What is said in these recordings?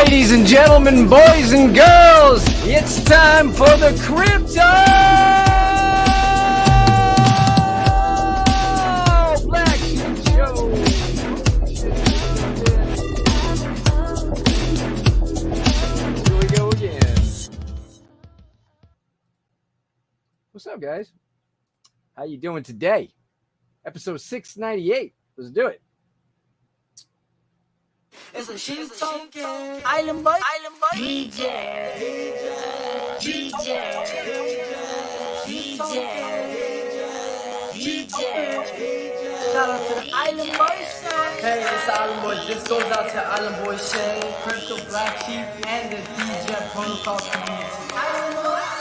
Ladies and gentlemen, boys and girls, it's time for the Crypto BlackSheep Show. Here we go again. What's up, guys? How you doing today? Episode 698. Let's do it. It's a shit talking island boy, DJ, Shout out to the Island Boys. Hey, it's Island Boys. This goes out to Island Boy Shay, Crypto BlackSheep, and the DJ Protocol community. Island Boys.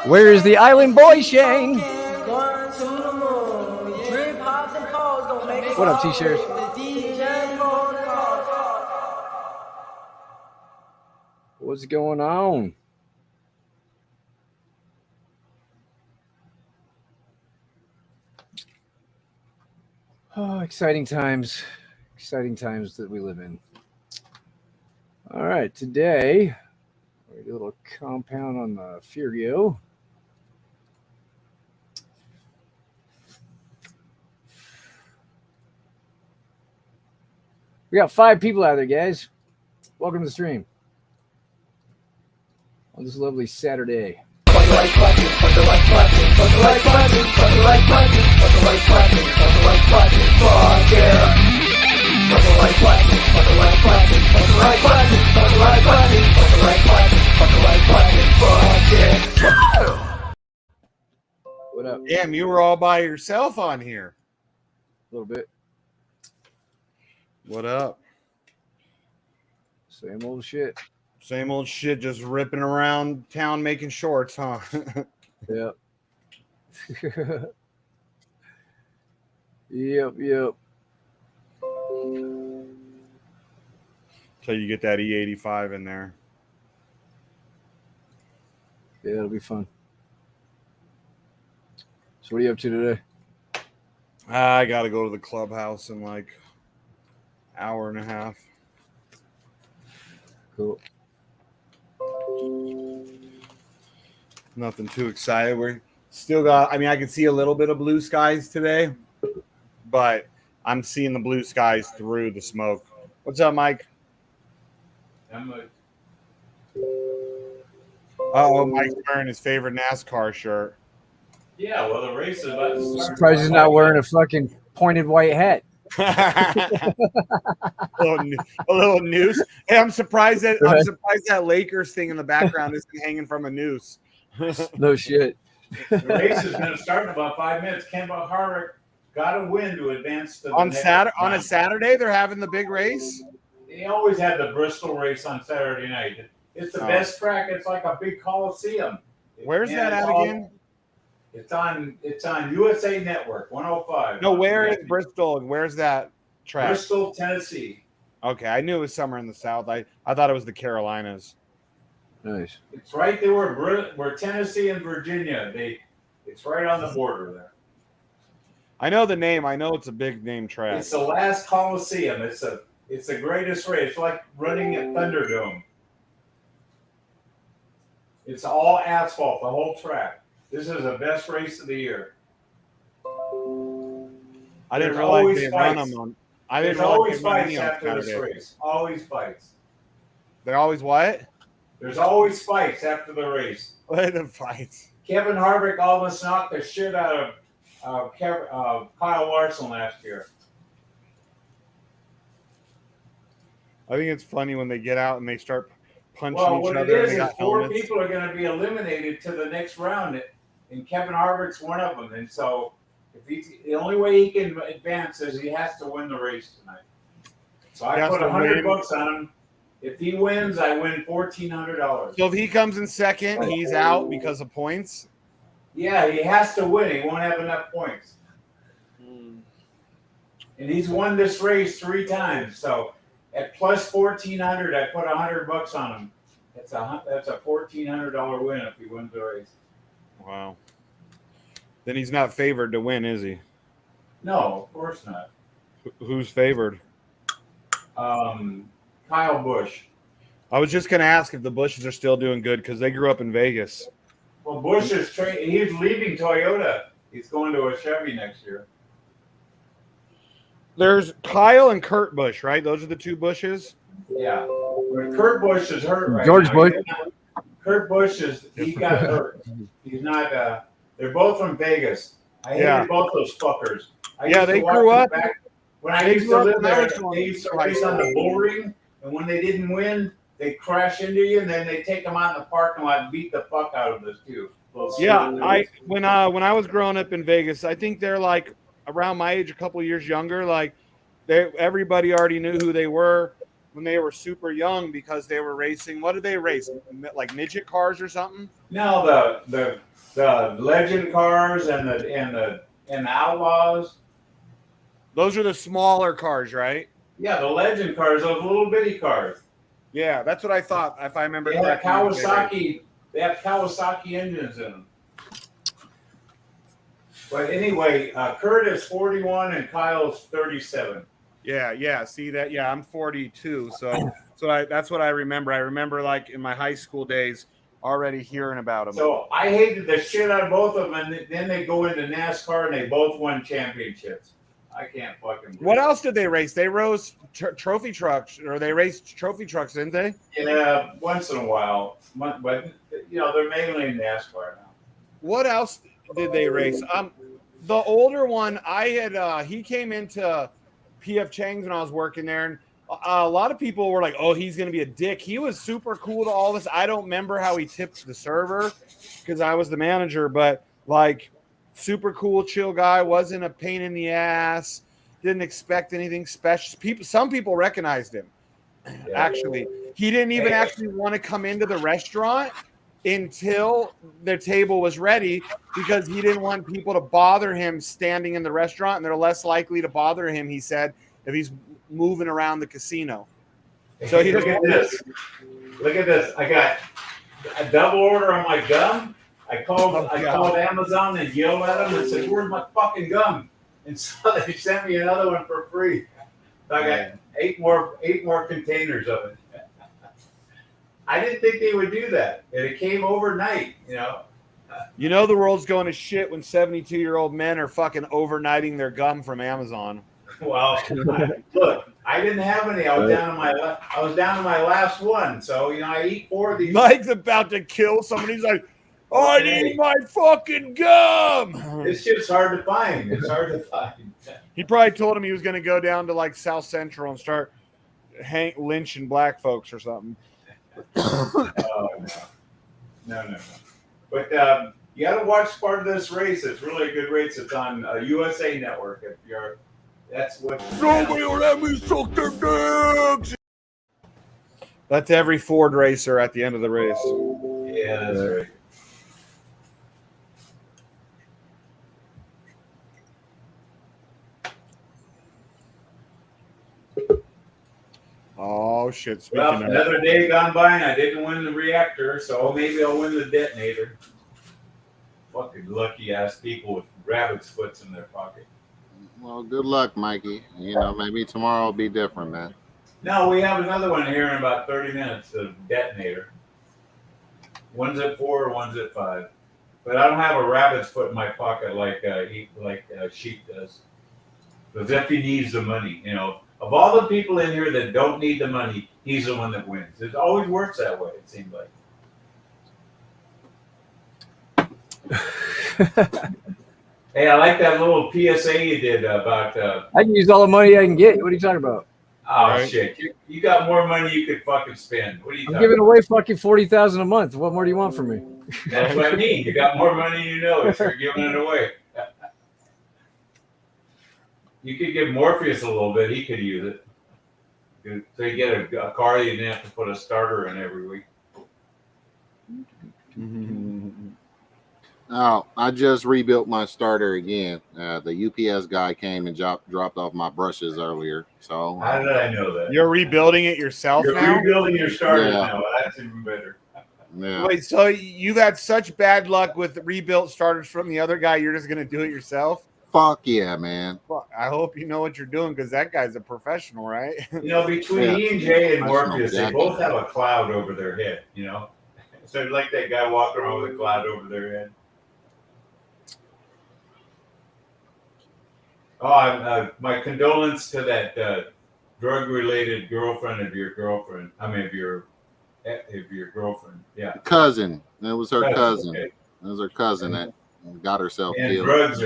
Where is the Island Boy, Shane? What up, T-shirts? What's going on? Oh, exciting times that we live in. All right, today we do a little compound on the Furio. We got 5 people out there, guys. Welcome to the stream on this lovely Saturday. What up? Damn, you were all by yourself on here. A little bit. What up? Same old shit. Same old shit, just ripping around town making shorts, huh? Yep. Yep. Till you get that E85 in there. Yeah, it'll be fun. So what are you up to today? I got to go to the clubhouse in like hour and a half. Cool. Nothing too excited. We're still got, I mean, I can see a little bit of blue skies today, but I'm seeing the blue skies through the smoke. What's up, Mike? Oh, Mike's wearing his favorite NASCAR shirt. Yeah, well, the race is about to start. Surprised he's not wearing a fucking pointed white hat. a little noose. Hey, I'm surprised that Lakers thing in the background isn't hanging from a noose. No shit. The race is going to start in about 5 minutes. Kemba Harvick got a win to advance to the on next Saturday. round. On a Saturday, they're having the big race. They always have the Bristol race on Saturday night. It's the best track. It's like a big coliseum. Where's that at again? It's on USA Network 105. No, where is Bristol? Where's that track? Bristol, Tennessee. Okay, I knew it was somewhere in the South. I thought it was the Carolinas. Nice. It's right there where Tennessee and Virginia. It's right on the border there. I know the name. I know it's a big name track. It's the last Coliseum. It's the greatest race. It's like running at Thunderdome. It's all asphalt, the whole track. This is the best race of the year. I didn't realize they run them on. There's always fights after this race. Always fights. They're always what? There's always fights after the race. What are the fights? Kevin Harvick almost knocked the shit out of Kyle Larson last year. I think it's funny when they get out and they start punching Well, each what other. it is and they got four helmets. people are going to be eliminated to the next round. and Kevin Harvick's one of them. And so, the only way he can advance is he has to win the race tonight. So I put $100 on him. If he wins, I win $1,400. So if he comes in second, he's out because of points. Yeah, he has to win. He won't have enough points. And he's won this race 3 times. So at plus 1,400, I put $100 on him. That's a $1,400 win if he wins the race. Wow. Then he's not favored to win, is he? No, of course not. Who's favored? Kyle Busch. I was just going to ask if the Bushes are still doing good because they grew up in Vegas. Well, Busch is he's leaving Toyota. He's going to a Chevy next year. There's Kyle and Kurt Busch, right? Those are the 2 Bushes. Yeah. But Kurt Busch is hurt right George now. Bush. Kurt Busch he got hurt. He's not. They're both from Vegas. I hated both those fuckers. They grew up. When I used to live there, they used to race on the bull ring, and when they didn't win, they crash into you, and then they take them out in the parking lot and beat the fuck out of us too. Yeah, when I was growing up in Vegas, I think they're like around my age, a couple of years younger. Like everybody already knew who they were when they were super young because they were racing. What did they race? Like midget cars or something? No, the legend cars and the outlaws. Those are the smaller cars, right? Yeah, the legend cars, those little bitty cars. Yeah, that's what I thought. If I remember they correctly, have Kawasaki. They have Kawasaki engines in them. But anyway, Kurt is 41 and Kyle's 37. Yeah. See that? Yeah, I'm 42. So that's what I remember. I remember like in my high school days already hearing about them. So I hated the shit out of both of them, and then they go into NASCAR and they both won championships. I can't fucking believe What else did they race? They raced trophy trucks, or they raced trophy trucks, didn't they? Yeah, once in a while. But they're mainly in NASCAR now. What else did they race? The older one, I had he came into PF Chang's when I was working there, and a lot of people were like, "Oh, he's going to be a dick." He was super cool to all this. I don't remember how he tipped the server because I was the manager, but like super cool, chill guy, wasn't a pain in the ass, didn't expect anything special. Some people recognized him. Yeah. Actually, he didn't even actually want to come into the restaurant until their table was ready because he didn't want people to bother him standing in the restaurant, and they're less likely to bother him, he said, if he's moving around the casino. So he look at this. I got a double order on my gum. I called Amazon and yelled at them and said, "Where's my fucking gum?" And so they sent me another one for free. So I got eight more containers of it. I didn't think they would do that. And it came overnight, You know the world's going to shit when 72-year-old men are fucking overnighting their gum from Amazon. Well, look, I didn't have any. I was down to my last one. So I eat 4 of these. Mike's about to kill somebody. He's like, "Oh, I need my fucking gum." This shit's hard to find. It's hard to find. He probably told him he was going to go down to like South Central and start lynching black folks or something. No. But you got to watch part of this race. It's really a good race. It's on USA Network. That's what. Nobody will let me suck their dicks. That's every Ford racer at the end of the race. Yeah, that's right. Oh shit! Well, another day gone by and I didn't win the reactor, so maybe I'll win the detonator. Fucking lucky ass people with rabbit's foots in their pocket. Well, good luck, Mikey. Maybe tomorrow will be different, man. No, we have another one here in about 30 minutes, the detonator. One's at 4, one's at 5. But I don't have a rabbit's foot in my pocket like Sheep does. Because if he needs the money, of all the people in here that don't need the money, he's the one that wins. It always works that way, it seems like. Hey, I like that little PSA you did about. I can use all the money I can get. What are you talking about? Oh right. Shit! You got more money you could fucking spend. What are you? I'm giving away fucking $40,000 a month. What more do you want from me? That's what I mean. You got more money than you know. You start giving it away. You could give Morpheus a little bit. He could use it. So you get a car you didn't have to put a starter in every week. Oh, I just rebuilt my starter again. The UPS guy came and dropped off my brushes earlier. So How did I know that? You're rebuilding it yourself You're now? rebuilding your starters Yeah. now. That's even better. yeah. Wait, so you've had such bad luck with rebuilt starters from the other guy, you're just going to do it yourself? Fuck yeah, man. Well, I hope you know what you're doing because that guy's a professional, right? You know, between Yeah. E&J and I smell Morpheus, they that both bad. have a cloud over their head, you know? So like that guy walking around with a cloud over their head. Oh, my condolence to that drug-related girlfriend of your girlfriend. I mean, of your girlfriend. Yeah. Cousin. It was her cousin. Okay. It was her cousin that got herself And killed. drugs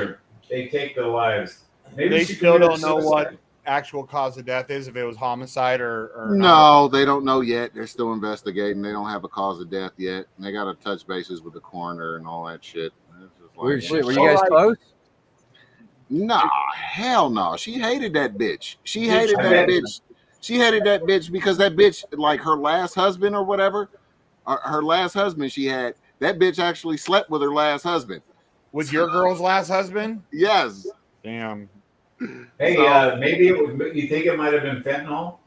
they take the lives. Maybe They she still committed don't know what suicide. actual cause of death is, if it was homicide or not. No, they don't know yet. They're still investigating. They don't have a cause of death yet. And they got to touch bases with the coroner and all that shit. It's just like, Weird shit. Were you guys close? Nah, hell no. She hated that bitch. She Bitch, hated I that bet. bitch. She hated that bitch because that bitch, like her last husband or whatever, her last husband she had, that bitch actually slept with her last husband. Was your girl's last husband? Yes. Damn. Hey, So- maybe you think it might have been fentanyl?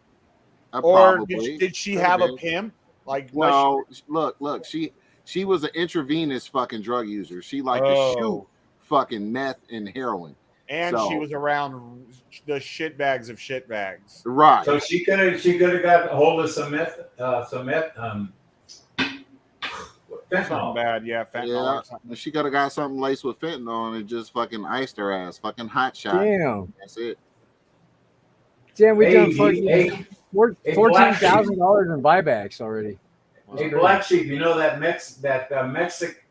Or Probably. did she Could have a be. pimp? Like, No, look, she was an intravenous fucking drug user. She liked to shoot Oh. fucking meth and heroin. And So- she was around the shit bags of shit bags. Right. So she could have got a hold of some meth, Something fentanyl. bad, yeah. Fentanyl or something. And she could have got something laced with fentanyl and it just fucking iced her ass. Fucking hot shot. Damn. That's it. Damn, we Hey, done hey, fucking hey, $14,000 in buybacks already. That's hey, crazy. Black Sheep, you know that Mexic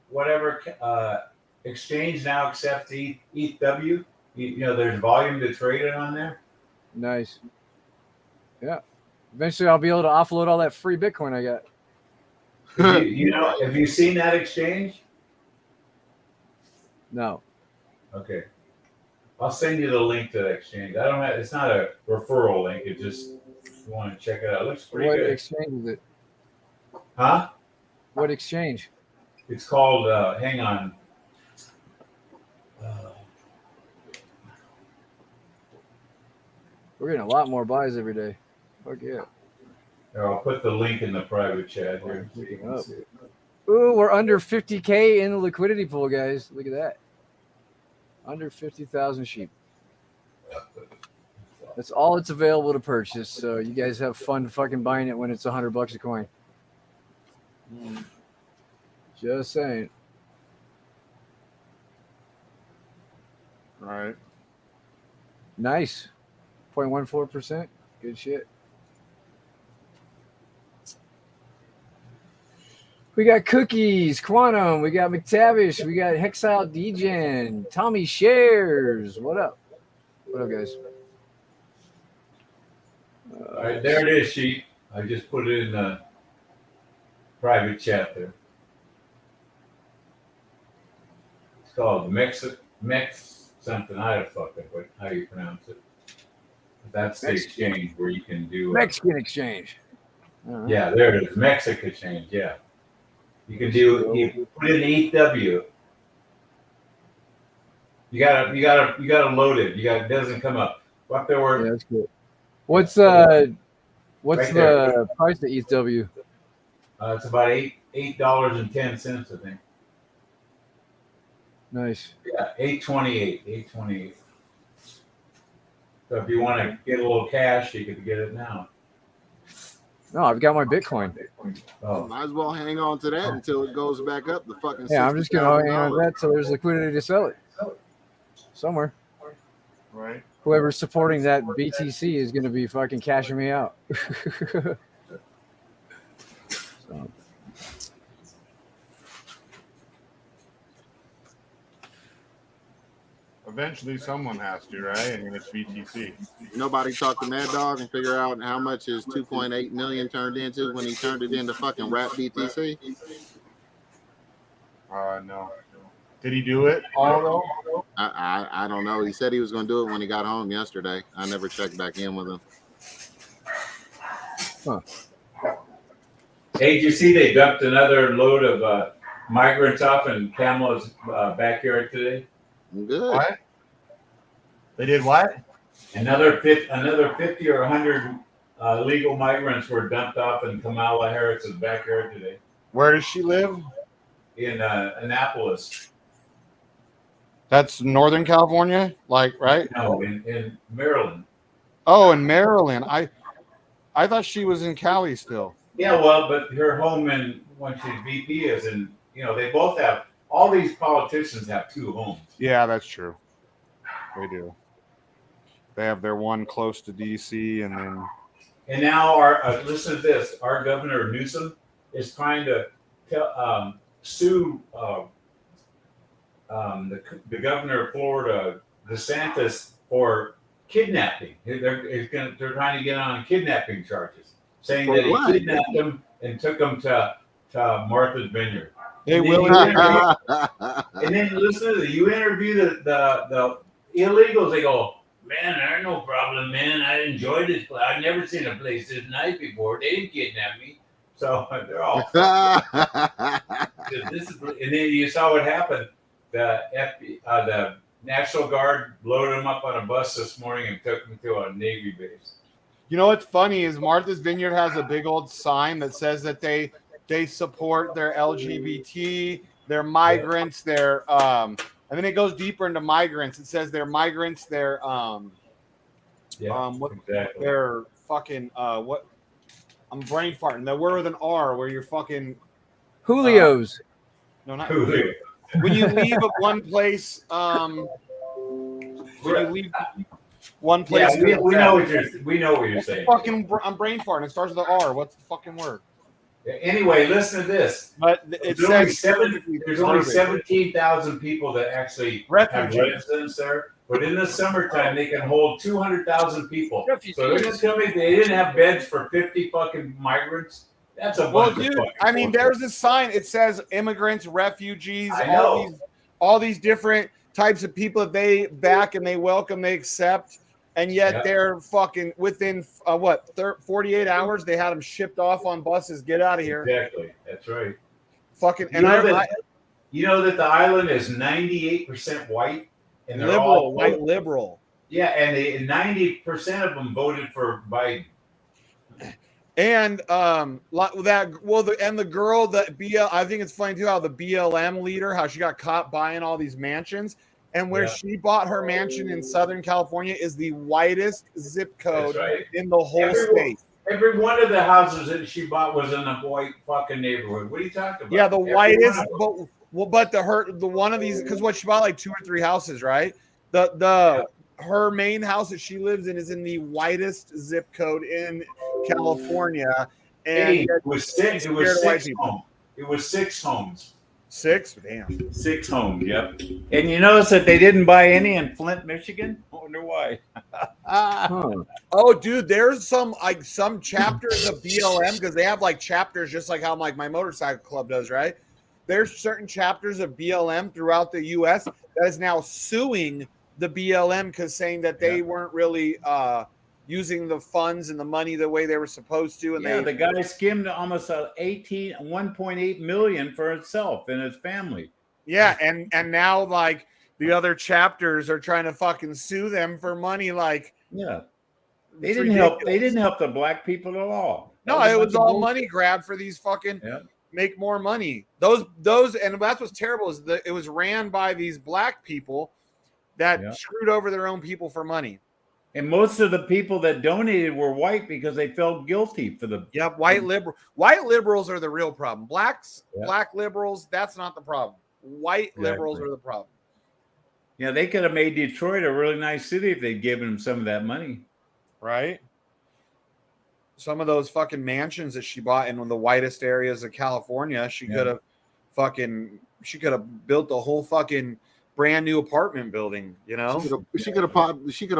whatever exchange now accepts ETH. You know, there's volume to trade it on there. Nice. Yeah. Eventually, I'll be able to offload all that free Bitcoin I got. You know, have you seen that exchange? No. Okay. I'll send you the link to the exchange. I don't have. It's not a referral link. It just you want to check it out. It looks pretty What good. exchange is it? Huh? What exchange? It's called. Hang on. We're getting a lot more buys every day. Fuck yeah. Here, I'll put the link in the private chat here. So you can Up. see it. Ooh, we're under 50K in the liquidity pool, guys. Look at that. Under 50,000 sheep. That's all it's available to purchase. So you guys have fun fucking buying it when it's $100 a coin. Just saying. Right. Nice. 0.14%. Good shit. We got Cookies, Quantum, we got McTavish, we got Hexile Degen, Tommy Shares. What up? What up, guys? All right, there it is, sheep. I just put it in the private chat there. It's called Mex something. I don't fucking what how you pronounce it. That's the exchange where you can do Mexican exchange. Yeah, there it is. Mexican exchange. Yeah, you can do. You put in EW. You gotta load it. It doesn't come up. What there were? Yeah, that's good. What's the Right there. price of ETH? It's about $8.10, I think. Nice. Yeah, $8.28. So if you want to get a little cash, you could get it now. No, I've got my Bitcoin. Oh, Might as well hang on to that until it goes back up the fucking Yeah, I'm just gonna hang on to $60,000. that till there's liquidity to sell it somewhere. Right. Whoever's supporting that BTC is gonna be fucking cashing me out. So. Eventually, someone has to, right? I mean, it's BTC. Nobody talked to Mad Dog and figure out how much his 2.8 million turned into when he turned it into fucking rap BTC. No. Did he do it all though? I don't know. He said he was going to do it when he got home yesterday. I never checked back in with him. Hey, did you see they dumped another load of migrants off in Kamala's backyard today? Good. What? They did what? Another 50 or 100 illegal migrants were dumped off in Kamala Harris's backyard today Where does she live? in Annapolis. That's Northern California, like, right? No, in Maryland. Oh, in Maryland. I thought she was in Cali still. Yeah, well, but her home when she's VP is in. They both have. All these politicians have two homes. Yeah, that's true. They do. They have their one close to DC, and then. And now listen to this. Our governor Newsom is trying to sue the governor of Florida, DeSantis, for kidnapping. They're trying to get on kidnapping charges, saying that he kidnapped him and took him to Martha's Vineyard. They and will. And then listen to this. You interview the illegals. They go, man, there's no problem, man. I enjoyed this place. I've never seen a place this nice before. They didn't kidnap me. So they're all. And then you saw what happened. The National Guard loaded them up on a bus this morning and took them to a Navy base. You know what's funny is Martha's Vineyard has a big old sign that says that they support their LGBT, their migrants, their and then it goes deeper into migrants. It says they're migrants, they're exactly. they're fucking what I'm brain farting. That word with an R where you're fucking Julio's. No, not Julio. When you leave one place, when you leave one place, Yeah, we know what you're saying. Fucking, I'm brain farting. It starts with an R. What's the fucking word? Anyway, listen to this. But There's only 17,000 people that actually have residence there. But in the summertime, they can hold 200,000 people. So they're just telling me they didn't have beds for 50 fucking migrants. That's a bunch of fucking I mean, bullshit. there's a sign. It says immigrants, refugees, I know. all these different types of people that they back and they welcome, they accept. And yet they're fucking within 48 hours, they had them shipped off on buses. Get out of here. Exactly. That's right. Fucking You know that the island is 98% white, and they're liberal, all white liberal. Yeah, and 90% of them voted for Biden. And the girl that I think it's funny too how the BLM leader, how she got caught buying all these mansions. And where she bought her mansion in Southern California is the whitest zip code in the whole state. Every one of the houses that she bought was in a white fucking neighborhood. What are you talking about? Yeah, the whitest, but the one of these, because what she bought like 2 or 3 houses, right? Her main house that she lives in is in the whitest zip code in California, and it was 6 homes. It was 6 homes. 6? Damn. 6 homes, yep. And you notice that they didn't buy any in Flint, Michigan? I wonder why. Oh, dude, there's some chapters of BLM because they have like chapters just like how like my motorcycle club does, right? There's certain chapters of BLM throughout the U.S. that is now suing the BLM because saying that they weren't really using the funds and the money the way they were supposed to. And the guy skimmed almost 1.8 million for himself and his family. Yeah, and now like the other chapters are trying to fucking sue them for money. Like, they didn't help. They didn't help the black people at all. No, it was all money grab for these fucking make more money. Those and that's what's terrible is that it was ran by these black people that screwed over their own people for money. And most of the people that donated were white because they felt guilty for the white liberals are the real problem. Black liberals, that's not the problem. White liberals are the problem. Yeah, they could have made Detroit a really nice city if they'd given them some of that money. Right? Some of those fucking mansions that she bought in one of the whitest areas of California, she could have built a whole fucking brand new apartment building, you know. She could have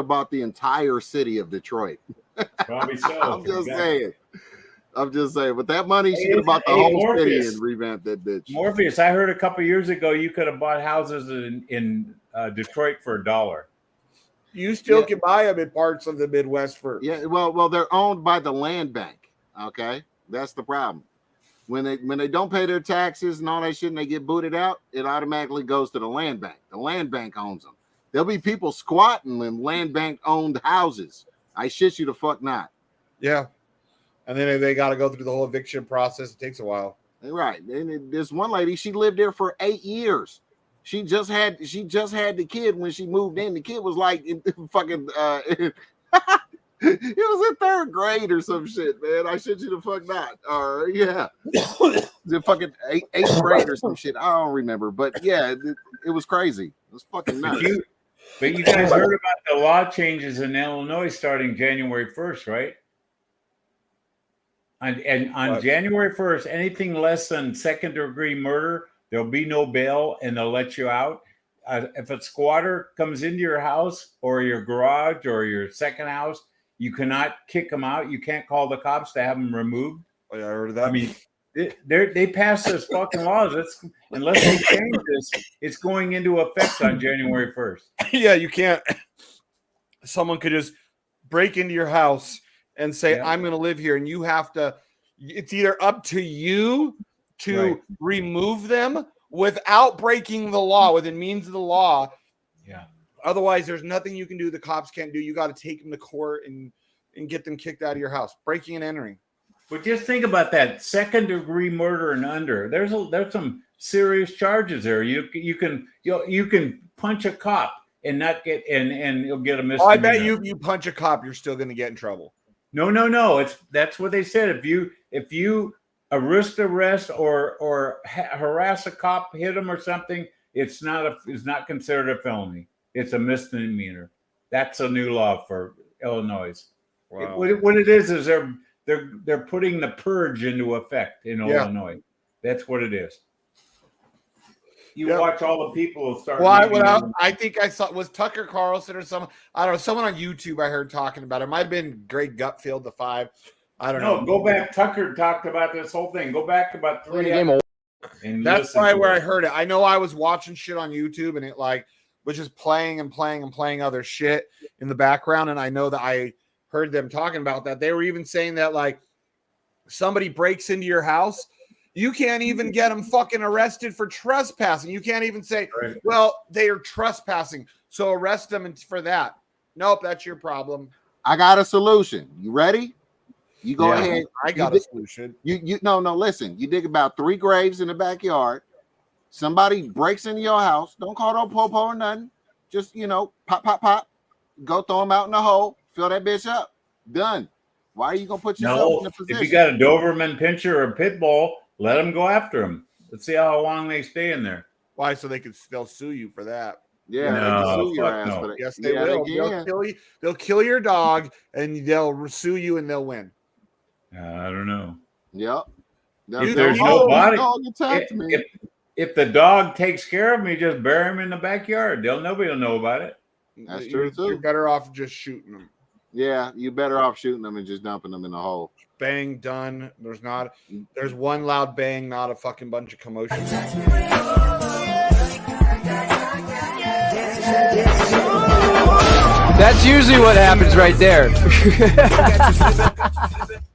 bought the entire city of Detroit. Probably so. I'm just saying. I'm just saying, with that money, she could have bought the whole city and revamped that bitch. Morpheus, I heard a couple years ago you could have bought houses in Detroit for $1. You still can buy them in parts of the Midwest for. Yeah, well, they're owned by the land bank. Okay, that's the problem. When they don't pay their taxes and all that shit, and they get booted out, it automatically goes to the land bank. The land bank owns them. There'll be people squatting in land bank owned houses. I shit you the fuck not. Yeah. And then they got to go through the whole eviction process. It takes a while. Right. And this one lady, she lived there for 8 years. She just had the kid when she moved in. The kid was like fucking it was in 3rd grade or some shit, man. I shit you the fuck not. Yeah. The fucking 8th grade or some shit. I don't remember. But yeah, it was crazy. It was fucking nuts. But you guys heard about the law changes in Illinois starting January 1st, right? And on January 1st, anything less than 2nd-degree murder, there'll be no bail and they'll let you out. If a squatter comes into your house or your garage or your second house, you cannot kick them out. You can't call the cops to have them removed. Oh, yeah, I heard of that. I mean, they passed this fucking laws. Unless they change this, it's going into effect on January 1st. Yeah, you can't. Someone could just break into your house and say, I'm going to live here. And you have to, it's either up to you to remove them without breaking the law, within means of the law. Yeah. Otherwise, there's nothing you can do. The cops can't do. You got to take them to court and get them kicked out of your house. Breaking and entering. But just think about that: 2nd-degree murder and under. There's some serious charges there. You can punch a cop and not get and you'll get a misdemeanor. Oh, I bet you punch a cop, you're still going to get in trouble. No. That's what they said. If you arrest or harass a cop, hit him or something, it's not considered a felony. It's a misdemeanor. That's a new law for Illinois. Wow. What it is they're putting the purge into effect in Illinois. That's what it is. You watch all the people start. Well, I think I saw was Tucker Carlson or someone. I don't know. Someone on YouTube I heard talking about it. Might have been Greg Gutfield, the 5. I don't know. Go back. Tucker talked about this whole thing. Go back about 3 years. And that's probably where I heard it. I know I was watching shit on YouTube and it was just playing and playing and playing other shit in the background. And I know that I heard them talking about that. They were even saying that somebody breaks into your house, you can't even get them fucking arrested for trespassing. You can't even say, well, they are trespassing, so arrest them for that. Nope, that's your problem. I got a solution. You ready? You go ahead. I got a solution. No, listen. You dig about 3 graves in the backyard. Somebody breaks into your house. Don't call no popo or nothing. Just, pop. Go throw them out in the hole. Fill that bitch up. Done. Why are you going to put yourself in a position? If you got a Doberman Pinscher or a Pit Bull, let them go after them. Let's see how long they stay in there. Why? So they'll sue you for that. Yeah, no, they can sue your ass for that. Yes, they will. They'll kill you. They'll kill your dog, and they'll sue you, and they'll win. I don't know. Yep. If there's no body, if the dog takes care of me, just bury him in the backyard. Nobody will know about it. That's true too. You're better off just shooting them. Yeah, you're better off shooting them and just dumping them in the hole. Bang, done. There's one loud bang, not a fucking bunch of commotion. That's usually what happens right there.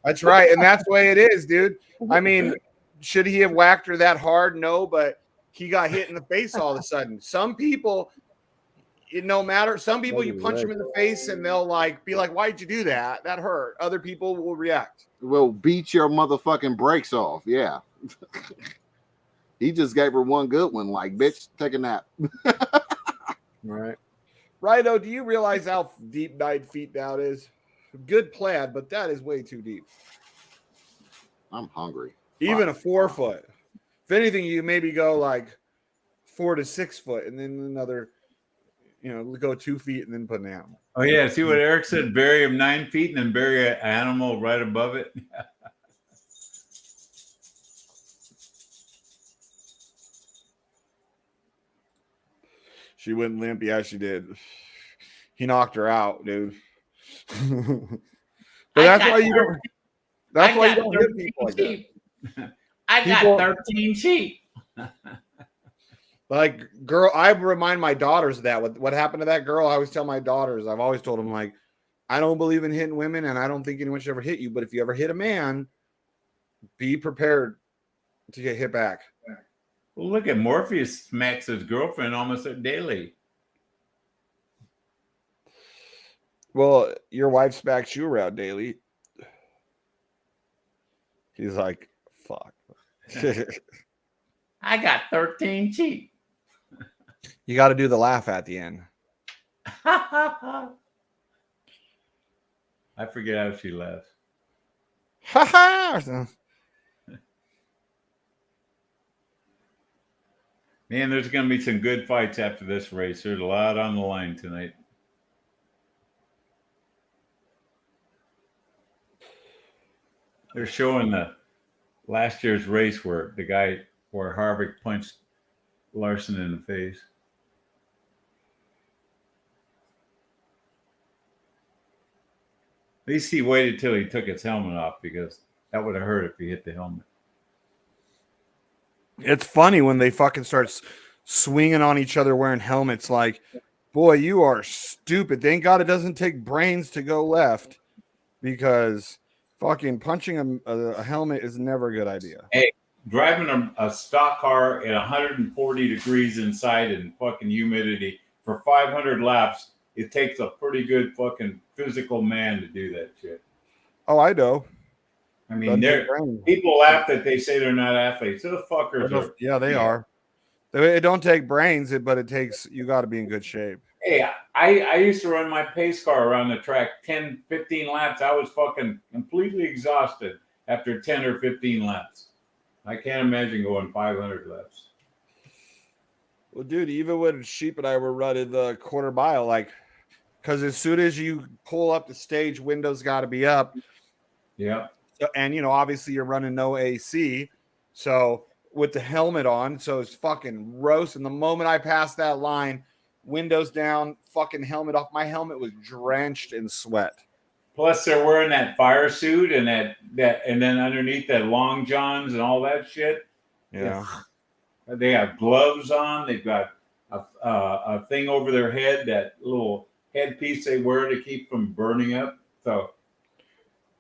That's right. And that's the way it is, dude. I mean, should he have whacked her that hard? No, but he got hit in the face all of a sudden. Some people, no matter, some people you punch them in the face and they'll be like, why'd you do that? That hurt. Other people will react. Will beat your motherfucking brakes off. Yeah. He just gave her one good one, bitch, take a nap. Right. Righto, do you realize how deep 9 feet down is? Good plan, but that is way too deep. I'm hungry. Even a 4 foot. If anything, you maybe go 4 to 6 foot and then another, go 2 feet and then put an animal. Oh, yeah. See what Eric said? Bury him 9 feet and then bury an animal right above it. She went limp. Yeah, she did. He knocked her out, dude. But that's why you don't. That's I why you got don't hit 13 people like that. sheep. I People- got 13 sheep. Like, girl, I remind my daughters of that. What happened to that girl? I always tell my daughters, I've always told them, like, I don't believe in hitting women, and I don't think anyone should ever hit you. But if you ever hit a man, be prepared to get hit back. Well, look at Morpheus smacks his girlfriend almost daily. Well, your wife smacks you around daily. He's like, fuck. I got 13 sheep. You got to do the laugh at the end. I forget how she laughs. Ha ha! Man, there's going to be some good fights after this race. There's a lot on the line tonight. They're showing the last year's race where Harvick punched Larson in the face. At least he waited till he took his helmet off, because that would have hurt if he hit the helmet. It's funny when they fucking start swinging on each other wearing helmets. Like, boy, you are stupid. Thank God it doesn't take brains to go left, because fucking punching a helmet is never a good idea. Hey, driving a stock car at 140 degrees inside and fucking humidity for 500 laps, it takes a pretty good fucking physical man to do that shit. Oh, I know. I mean, people laugh that they say they're not athletes. Who the fuckers are? Yeah, they are. It don't take brains, but it takes, you got to be in good shape. Hey, I used to run my pace car around the track 10, 15 laps. I was fucking completely exhausted after 10 or 15 laps. I can't imagine going 500 laps. Well, dude, even when Sheep and I were running the quarter mile, like, because as soon as you pull up the stage, windows got to be up. Yeah. And, you know, obviously you're running no AC. So with the helmet on, so it's fucking roasting. The moment I passed that line, windows down, fucking helmet off. My helmet was drenched in sweat. Plus, they're wearing that fire suit and that, and then underneath that long johns and all that shit. Yeah. They have gloves on. They've got a thing over their head, that little headpiece they wear to keep from burning up. So,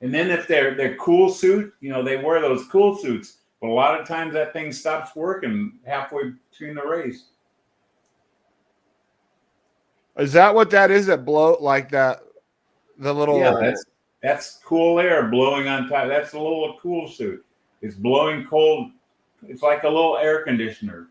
and then if they're cool suit, you know, they wear those cool suits. But a lot of times that thing stops working halfway between the race. Is that what that is? That blow like that? The little, yeah, that's cool air blowing on top. That's a little cool suit. It's blowing cold. It's like a little air conditioner.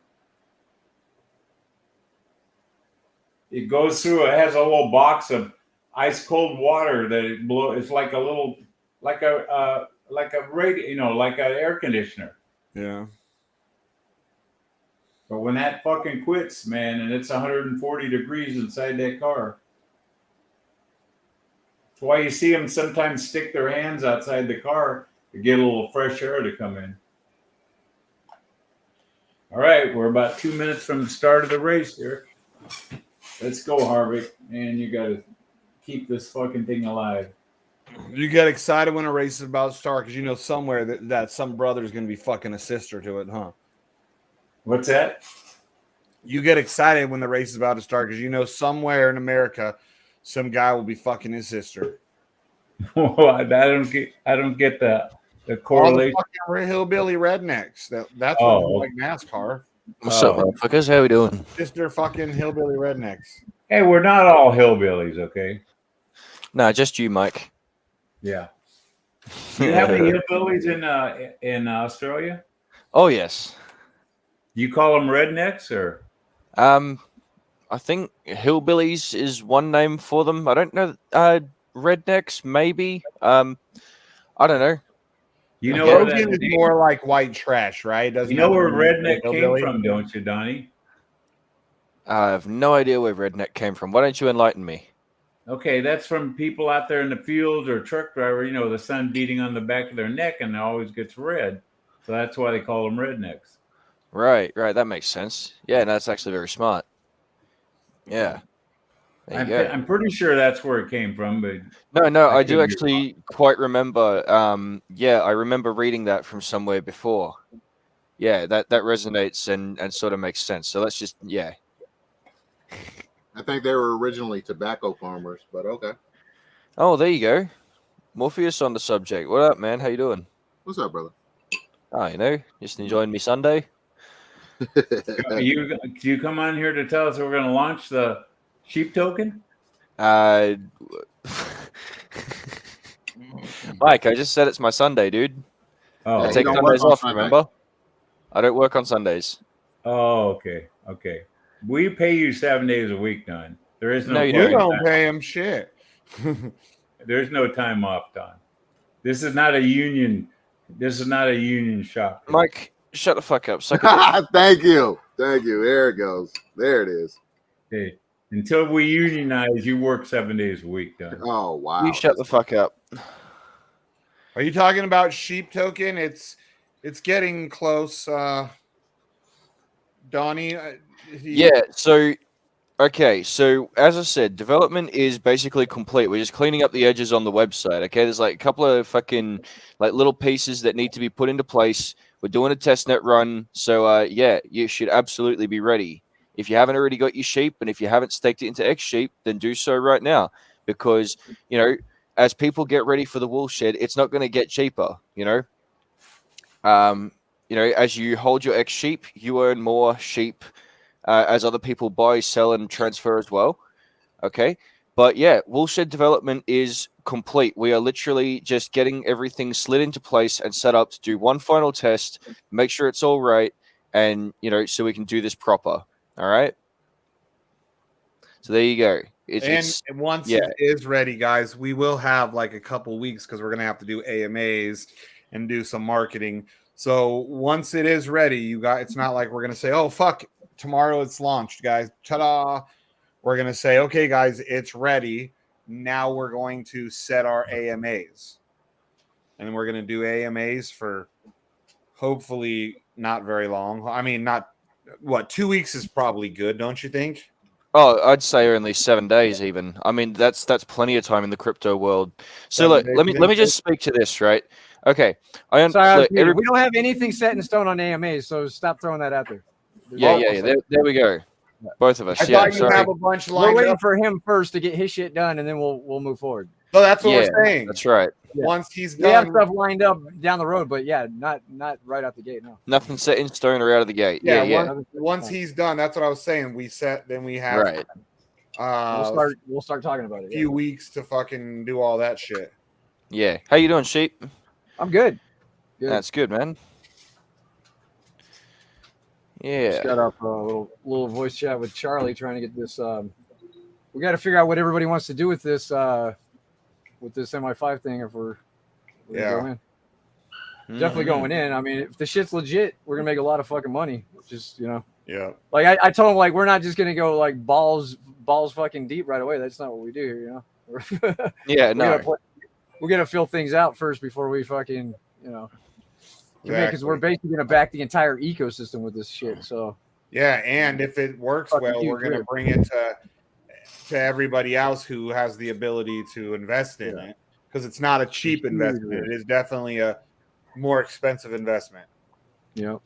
It goes through. It has a little box of ice cold water that it blow. It's like a little, like a radio, you know, like an air conditioner. Yeah. But when that fucking quits, man, and it's 140 degrees inside that car. That's why you see them sometimes stick their hands outside the car to get a little fresh air to come in. All right, we're about 2 minutes from the start of the race here. Let's go, Harvick. Man, you got to keep this fucking thing alive. You get excited when a race is about to start because you know somewhere that some brother is going to be fucking a sister to it, huh? What's that? You get excited when the race is about to start because you know somewhere in America some guy will be fucking his sister. Well, I don't get the correlation. All the fucking hillbilly rednecks. That's Oh. what like NASCAR. What's up, motherfuckers? How we doing? Sister fucking hillbilly rednecks. Hey, we're not all hillbillies, okay? No, just you, Mike. Yeah. Do you have any hillbillies in Australia? Oh yes. Do you call them rednecks or? I think hillbillies is one name for them. I don't know. Rednecks, maybe. I don't know. You know Okay. where Logan is that, more like white trash, right? Doesn't you know have to where be redneck came hillbilly. from, don't you, Donnie? I have no idea where redneck came from. Why don't you enlighten me? Okay, that's from people out there in the fields or truck driver, you know, the sun beating on the back of their neck and it always gets red. So that's why they call them rednecks. Right. That makes sense. Yeah, no, that's actually very smart. Yeah. There you go. I'm pretty sure that's where it came from, but No, I I do could be actually quite remember. Yeah, I remember reading that from somewhere before. Yeah, that resonates and sort of makes sense. So let's just I think they were originally tobacco farmers, but okay. Oh, there you go. Morpheus on the subject. What up, man? How you doing? What's up, brother? Oh, just enjoying me Sunday. you come on here to tell us that we're going to launch the sheep token? Uh, Mike, I just said it's my Sunday, dude. Oh, I Yeah, take you don't work Sundays on off. Sunday. Remember? I don't work on Sundays. Oh, okay. We pay you 7 days a week, Don. There is No, no you You don't. don't pay him shit. There's no time off, Don. This is not a union. This is not a union shop. Mike, shut the fuck up. Suck a dick. Thank you. There it goes. There it is. Hey, until we unionize, you work 7 days a week, Don. Oh wow. You shut the fuck up. Are you talking about sheep token? It's getting close. Donnie. Yeah, so okay, so as I said, development is basically complete. We're just cleaning up the edges on the website. Okay, there's like a couple of fucking like little pieces that need to be put into place. We're doing a testnet run, so yeah, you should absolutely be ready. If you haven't already got your sheep, and if you haven't staked it into X sheep, then do so right now, because as people get ready for the wool shed, it's not going to get cheaper. As you hold your X sheep, you earn more sheep as other people buy, sell, and transfer as well. Okay. But yeah, woolshed development is complete. We are literally just getting everything slid into place and set up to do one final test, make sure it's all right, and so we can do this proper. All right. So there you go. And once it is ready, guys, we will have like a couple weeks because we're gonna have to do AMAs and do some marketing. So once it is ready, it's not like we're gonna say, "Oh fuck, tomorrow it's launched, guys." Ta-da! We're gonna say, "Okay, guys, it's ready." Now we're going to set our AMAs, and we're gonna do AMAs for hopefully not very long. I mean, not 2 weeks is probably good, don't you think? Oh, I'd say only 7 days. Even I mean, that's plenty of time in the crypto world. So look, let me just speak to this, right? Okay, We don't have anything set in stone on AMAs, so stop throwing that out there. Yeah. There we go. Both of us. I thought you have a bunch lined up. We're waiting for him first to get his shit done, and then we'll move forward. So that's what we're saying. That's right. Yeah. Once he's done, we have stuff lined up down the road, but yeah, not right out the gate. No, nothing set in stone or out of the gate. Yeah. Once he's done, that's what I was saying. We have right. We'll start talking about it. A few weeks to fucking do all that shit. Yeah. How you doing, sheep? I'm good. That's good, man. Yeah. Just got off a little voice chat with Charlie trying to get this. We got to figure out what everybody wants to do with this MI5 thing. If we're going in. Definitely going in. I mean, if the shit's legit, we're gonna make a lot of fucking money. Just Yeah. Like I told him, like, we're not just gonna go like balls fucking deep right away. That's not what we do here, Yeah, no. We're gonna fill things out first before we fucking because we're basically gonna back the entire ecosystem with this shit. So yeah, and if it works well, we're gonna bring it to everybody else who has the ability to invest in it, because it's not a cheap investment. It is definitely a more expensive investment. Yep.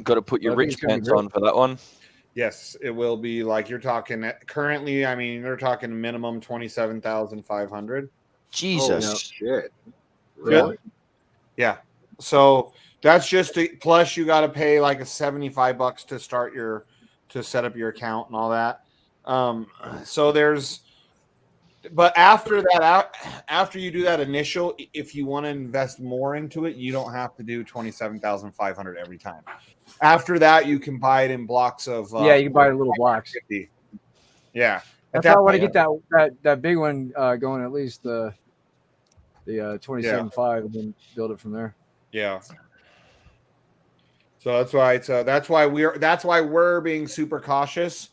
Got to put your rich pants on for that one. Yes, it will be. Like you're talking currently. I mean, they're talking minimum 27,500. Jesus. Oh, shit. Really? Yeah. So that's just plus you got to pay like a $75 to set up your account and all that. So but after you do that initial, if you want to invest more into it, you don't have to do 27,500 every time. After that, you can buy it in blocks of you can buy it in little blocks. 50. Yeah, that's how I want to get that big one going. At least the 27.5, and then build it from there. Yeah. So that's why we're being super cautious,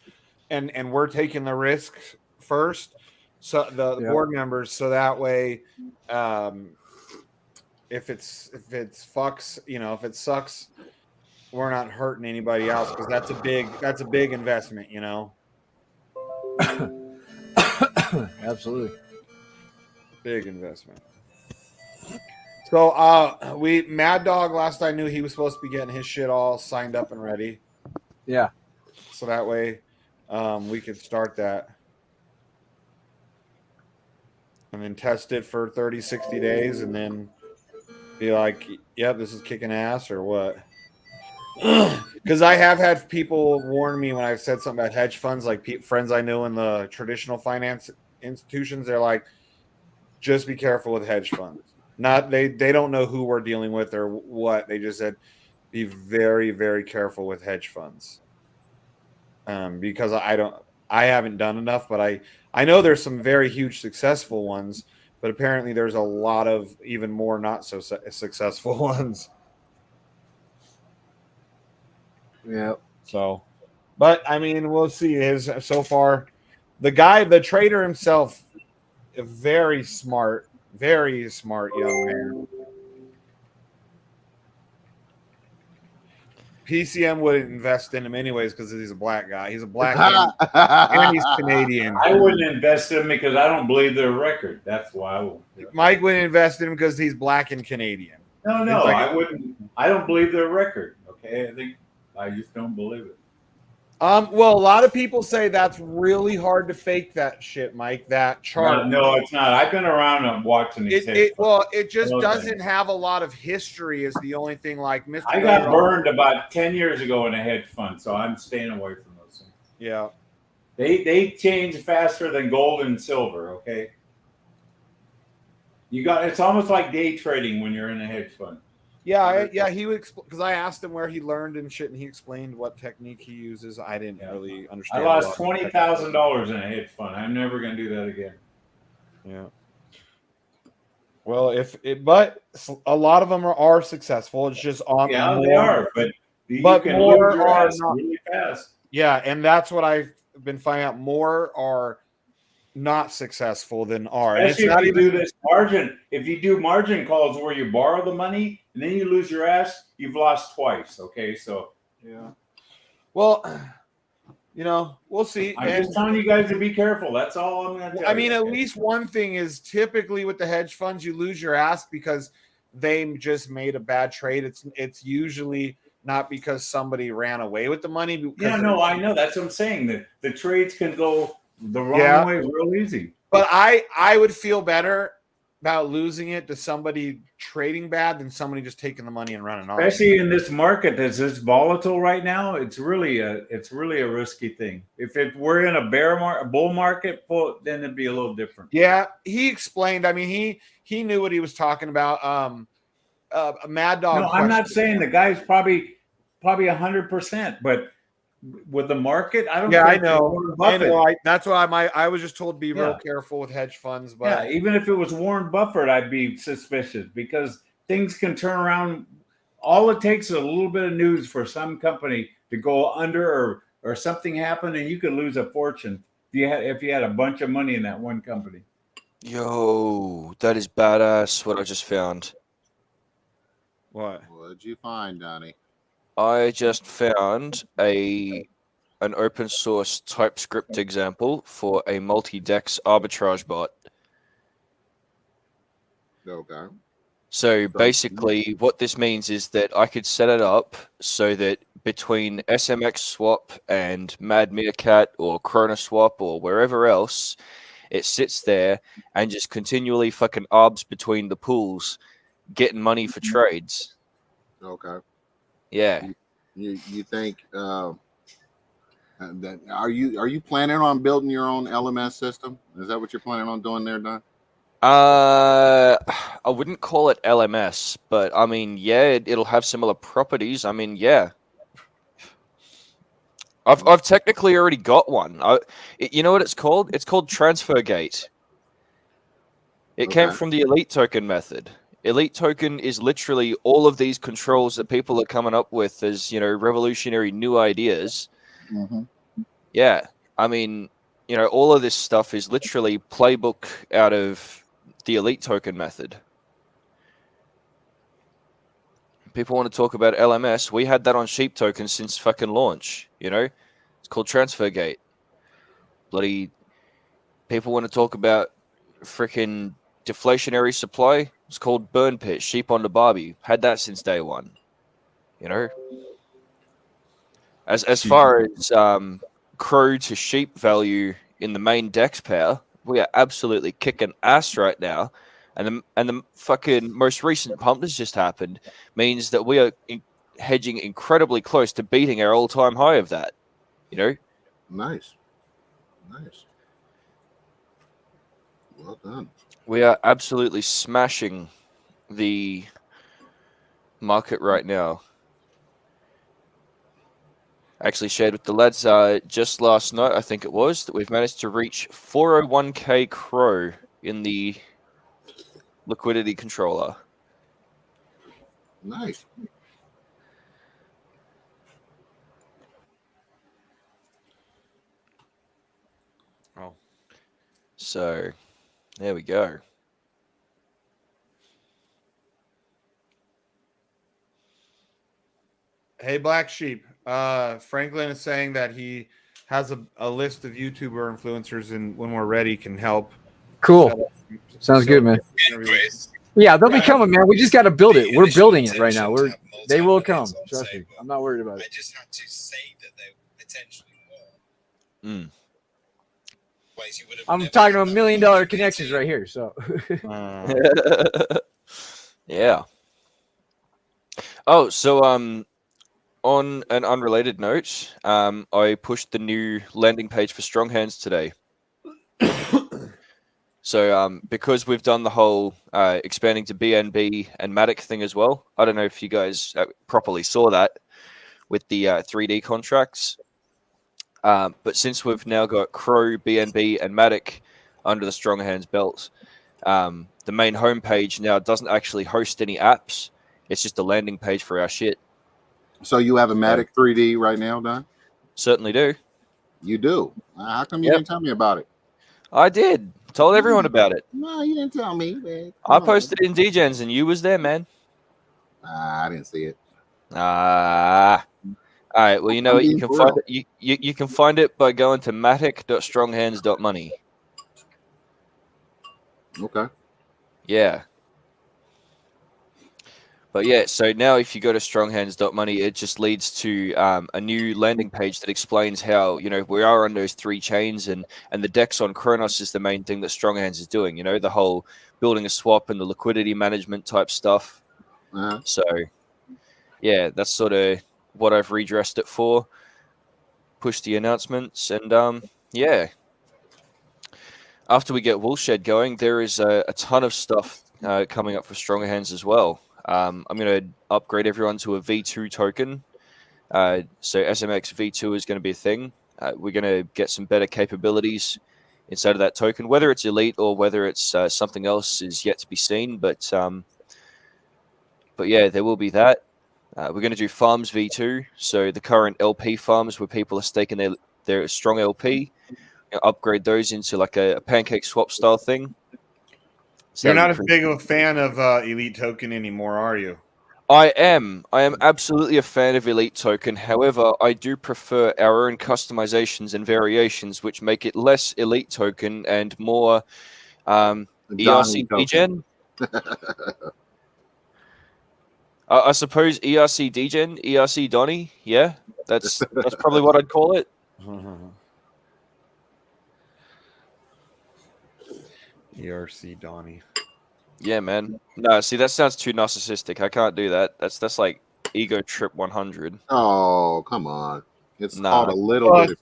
and we're taking the risk first. So the board members, so that way, if it sucks, we're not hurting anybody else, because that's a big investment, Absolutely. Big investment. So we Mad Dog last I knew he was supposed to be getting his shit all signed up and ready. Yeah. So that way we could start that. And then test it for 30, 60 days and then be like, yeah, this is kicking ass or what? Because I have had people warn me when I've said something about hedge funds, like friends I know in the traditional finance institutions, they're like, just be careful with hedge funds. Not they don't know who we're dealing with or what. They just said be very, very careful with hedge funds. Because I haven't done enough, but I know there's some very huge successful ones, but apparently there's a lot of even more not so successful ones. Yeah. So, but I mean, we'll see. His so far, the trader himself, a very smart young man. PCM wouldn't invest in him anyways because he's a black guy. He's a black and he's Canadian. I wouldn't invest in them because I don't believe their record. That's why I won't. Mike wouldn't invest in him because he's black and Canadian. No, It's like- I wouldn't. I don't believe their record. Okay, I just don't believe it. Well, a lot of people say that's really hard to fake that shit, Mike. That chart. No, it's not. I've been around and watching these. It just Okay. doesn't have a lot of history. Is the only thing. Like Mr. I got burned about 10 years ago in a hedge fund, so I'm staying away from those things. Yeah. They change faster than gold and silver. Okay. It's almost like day trading when you're in a hedge fund. Yeah, he would because I asked him where he learned and shit, and he explained what technique he uses. I didn't really I understand. lost $20,000 in a hedge fund. I'm never going to do that again. Yeah. Well, but a lot of them are successful. It's just on. Yeah, they are, but you can more lose your are ass not. really fast. Yeah, and that's what I've been finding out. More are not successful than are. And Especially if you do this margin. If you do margin calls where you borrow the money and then you lose your ass, you've lost twice. Okay, so yeah. Well, we'll see. I'm just telling you guys to be careful. That's all I'm going to tell you. I mean, at least one thing is typically with the hedge funds, you lose your ass because they just made a bad trade. It's usually not because somebody ran away with the money. Yeah, no, I know. That's what I'm saying. That the trades can go the wrong way real easy. But I would feel better about losing it to somebody trading bad than somebody just taking the money and running off. Especially in this market that's this volatile right now, it's really a risky thing. If we're in a bull market, then it'd be a little different. Yeah, he explained. I mean, he knew what he was talking about. A Mad Dog. No, I'm not saying the guy's probably 100%, but with the market, I don't. Yeah, think I know. That's why I was just told to be real Yeah. careful with hedge funds. But Yeah, even if it was Warren Buffett, I'd be suspicious because things can turn around. All it takes is a little bit of news for some company to go under or something happen, and you could lose a fortune if you had a bunch of money in that one company. Yo, that is badass. What I just found. what? What'd you find, Donnie? I just found an open source TypeScript example for a multi-dex arbitrage bot. Okay. So basically, what this means is that I could set it up so that between SMX Swap and Mad Meerkat or Chronoswap or wherever else, it sits there and just continually fucking arbs between the pools, getting money for trades. Okay. Yeah. You think that are you planning on building your own LMS system? Is that what you're planning on doing there, Don? I wouldn't call it LMS, but I mean, yeah, it'll have similar properties. I mean, yeah. I've technically already got one. You know what it's called? It's called TransferGate. It came from the Elite Token method. Elite Token is literally all of these controls that people are coming up with as, revolutionary new ideas. Mm-hmm. Yeah. I mean, all of this stuff is literally playbook out of the Elite Token method. People want to talk about LMS. We had that on Sheep Token since fucking launch, It's called TransferGate. Bloody People want to talk about freaking deflationary supply. It's called burn pit, sheep on the barbie. Had that since day one. You know, as far as crow to sheep value in the main dex pair, we are absolutely kicking ass right now. And the fucking most recent pump that's just happened means that we are hedging incredibly close to beating our all-time high of that. You know, Nice. Well done. we are absolutely smashing the market right now. I actually shared with the lads just last night, I think it was, that we've managed to reach 401k crow in the liquidity controller. Nice. Oh. So there we go. Hey, Black Sheep. Franklin is saying that he has a list of YouTuber influencers, and when we're ready, can help. Cool. Sounds good, man. Yeah, they'll be coming, man. We just got to build it. We're building it right now. They will come. Trust me. I'm not worried about it. I just had to say that they potentially were. Mm. I'm talking to $1 million connections right here. So. Yeah. Oh, so on an unrelated note, I pushed the new landing page for Strong Hands today. So because we've done the whole expanding to BNB and Matic thing as well, I don't know if you guys properly saw that with the 3D contracts. But since we've now got Crow, BNB, and Matic under the Strong Hands belt, the main homepage now doesn't actually host any apps. It's just a landing page for our shit. So you have a Matic 3D right now, Don? Certainly do. You do? How come you didn't tell me about it? I did. Told everyone about it. No, you didn't tell me, man. I posted it in DGens and you was there, man. I didn't see it. All right. Well, you know what? You can find it. You can find it by going to matic.stronghands.money. Okay. Yeah. But yeah, so now if you go to stronghands.money, it just leads to a new landing page that explains how, you know, we are on those 3 chains and the DEX on Kronos is the main thing that Strong Hands is doing, you know, the whole building a swap and the liquidity management type stuff. So yeah, that's sort of what I've redressed it for. Push the announcements and yeah. After we get Woolshed going, there is a ton of stuff coming up for Stronger Hands as well. I'm going to upgrade everyone to a V2 token. So SMX V2 is going to be a thing. We're going to get some better capabilities inside of that token. Whether it's elite or whether it's something else is yet to be seen. But yeah, there will be that. We're going to do farms V2. So the current LP farms where people are staking their strong LP, upgrade those into like a pancake swap style thing. So you're not as big of a fan of Elite Token anymore, are you? I am absolutely a fan of Elite Token. However, I do prefer our own customizations and variations, which make it less Elite Token and more ERC degen. I suppose ERC degen, ERC Donny. Yeah, that's probably what I'd call it. ERC Donnie. Yeah, man. No, see, that sounds too narcissistic. I can't do that. That's like Ego Trip 100. Oh, come on. It's called a little bit.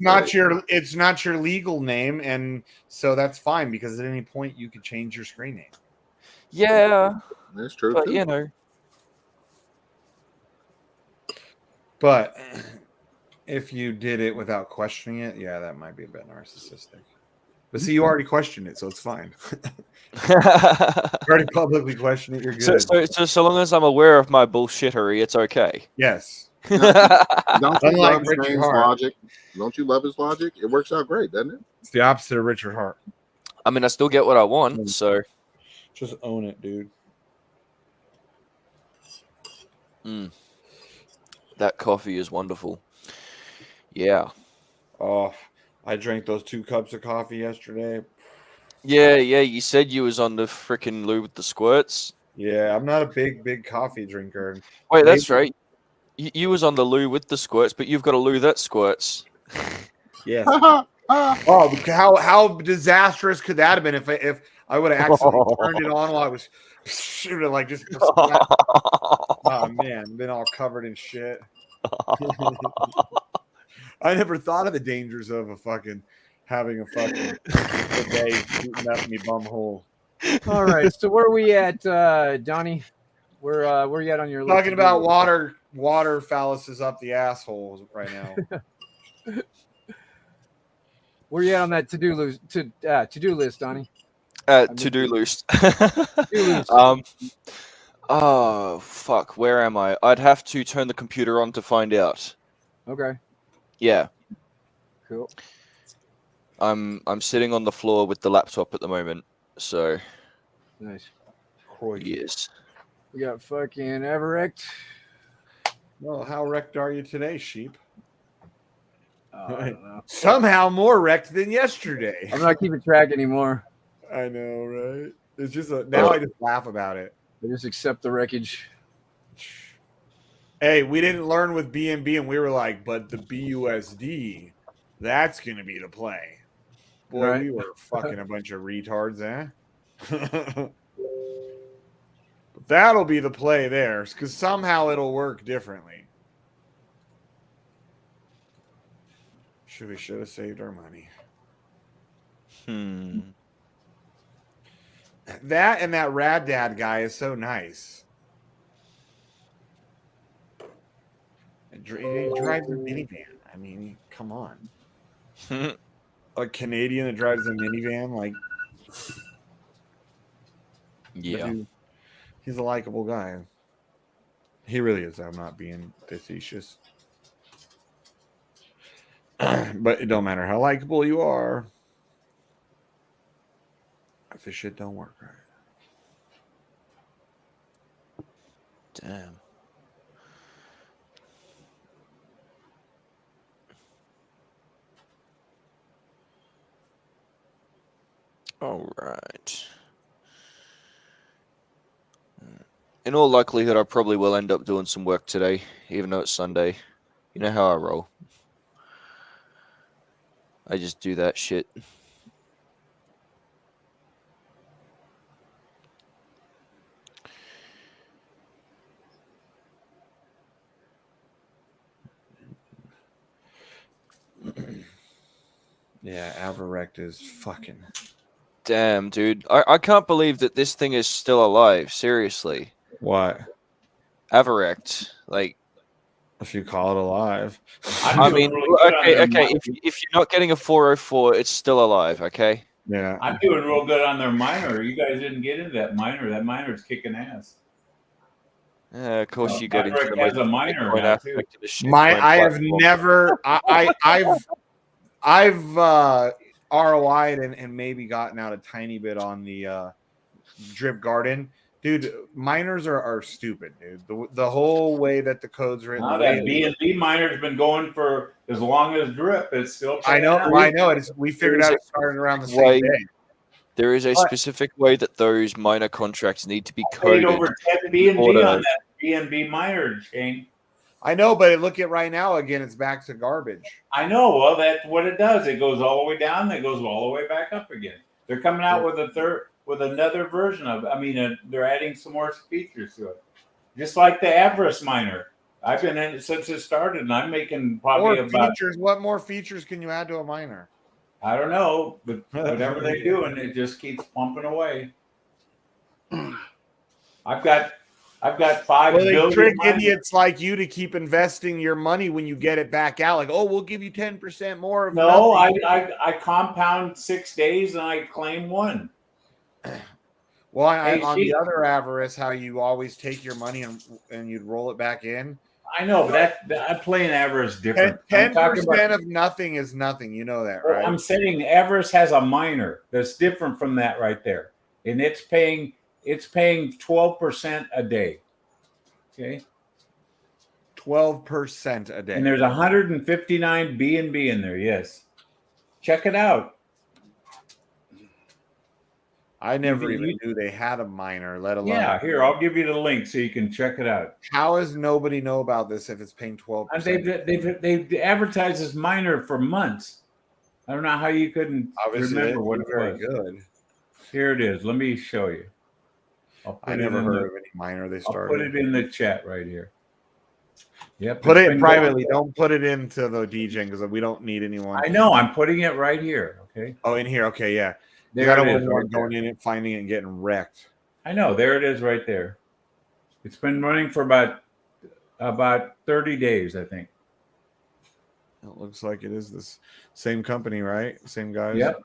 It's not your legal name, and so that's fine because at any point you could change your screen name. Yeah, that's true. But too. you know, but if you did it without questioning it, yeah, that might be a bit narcissistic. But see, you already questioned it, so it's fine. You already publicly questioned it, you're good. So long as I'm aware of my bullshittery, it's okay. Yes. Don't you love Richard Hart logic? Don't you love his logic? It works out great, doesn't it? It's the opposite of Richard Hart. I mean, I still get what I want, so just own it, dude. That coffee is wonderful. Yeah. Oh, I drank those 2 cups of coffee yesterday. Yeah, you said you was on the freaking loo with the squirts. Yeah, I'm not a big coffee drinker. Wait, that's Maybe- right. You was on the loo with the squirts, but you've got a loo that squirts. Yes. Oh, how disastrous could that have been if I would have accidentally turned it on while I was like just oh man, been all covered in shit. I never thought of the dangers of having a fucking day shooting up me bum hole. All right. So where are we at, Donnie? Where you at on your list? Talking about water phalluses up the assholes right now. Where you at on that to-do list? To-do list, Donnie. To-do list. Oh fuck, where am I? I'd have to turn the computer on to find out. Okay. Yeah. Cool. I'm sitting on the floor with the laptop at the moment. So Nice. yes. We got fucking Everett. Well, how wrecked are you today, sheep? I don't know. Somehow more wrecked than yesterday. I'm not keeping track anymore. I know, right? It's just now I just laugh about it. I just accept the wreckage. Hey, we didn't learn with BNB, and we were like, but the BUSD, that's going to be the play. Boy, Right. we were fucking a bunch of retards, eh? But that'll be the play there, because somehow it'll work differently. We should have saved our money. That and that Rad Dad guy is so nice. He drives a minivan. I mean, come on. A Canadian that drives a minivan, like, yeah, dude, he's a likable guy. He really is. I'm not being facetious. But it don't matter how likable you are if the shit don't work right. damn. All right. In all likelihood, I probably will end up doing some work today, even though it's Sunday. You know how I roll. I just do that shit. Yeah, Averect is fucking. Damn, dude. I can't believe that this thing is still alive. Seriously. What? Averect. Like, If you call it alive. I mean, okay. If you're not getting a 404, it's still alive, okay? Yeah. I'm doing real good on their miner. You guys didn't get into that miner. That miner's kicking ass. Of course, you get into Averect the has a miner Bitcoin now, too. aspect of the shit. I have never I've ROI'd and maybe gotten out a tiny bit on the drip garden. Dude, miners are stupid, dude. The whole way that the code's written. Now that BNB miner's been going for as long as drip, it's still. I know. We figured out it started around the same day. There is a specific way that those miner contracts need to be Paid coded. over 10 BNB on that BNB miner chain. I know, but look at right now again. It's back to garbage. I know. Well, that's what it does. It goes all the way down, then it goes all the way back up again. They're coming out with another version of. I mean, they're adding some more features to it, just like the Avarice miner. I've been in it since it started, and I'm making probably about features. What more features can you add to a miner? I don't know, but whatever they do, and it just keeps pumping away. I've got 5 Well, they billion trick miners. idiots like you to keep investing your money when you get it back out. Like, oh, we'll give you 10% more. Of No, nothing. I compound 6 days and I claim 1. Well, Hey, on the other Avarice, how you always take your money and you'd roll it back in. I know, but I'm playing Avarice different. 10% of nothing is nothing. You know that, right? I'm saying Avarice has a miner that's different from that right there, and it's paying 12% a day. Okay, 12% a day. and there's 159 BNB in there. Yes, check it out. I never You- even knew they had a miner, let alone. Yeah, here, I'll give you the link so you can check it out. How does nobody know about this if it's paying 12%? They've advertised this miner for months. I don't know how you couldn't Obviously, remember what it very was. good. Here it is. Let me show you. I never heard of any miner they I'll started. put it in the chat right here. Yep. Put it's it been privately. going- Don't put it into the DJ because we don't need anyone. I know. I'm putting it right here. Okay. Oh, in here. Okay, yeah. There I don't it want is. anyone Right going there. in and finding it and getting wrecked. I know. There it is right there. It's been running for about 30 days, I think. It looks like it is this same company, right? Same guys. Yep.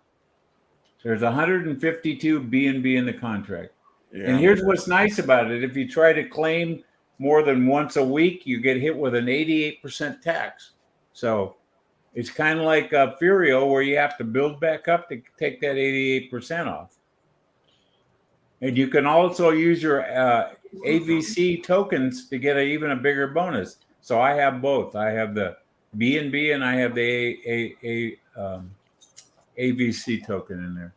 There's 152 B&B in the contract. Yeah. And here's what's nice about it. If you try to claim more than once a week, you get hit with an 88% tax. So it's kind of like Furio, where you have to build back up to take that 88% off. And you can also use your AVC tokens to get even a bigger bonus. So I have both. I have the B&B and I have the AVC token in there.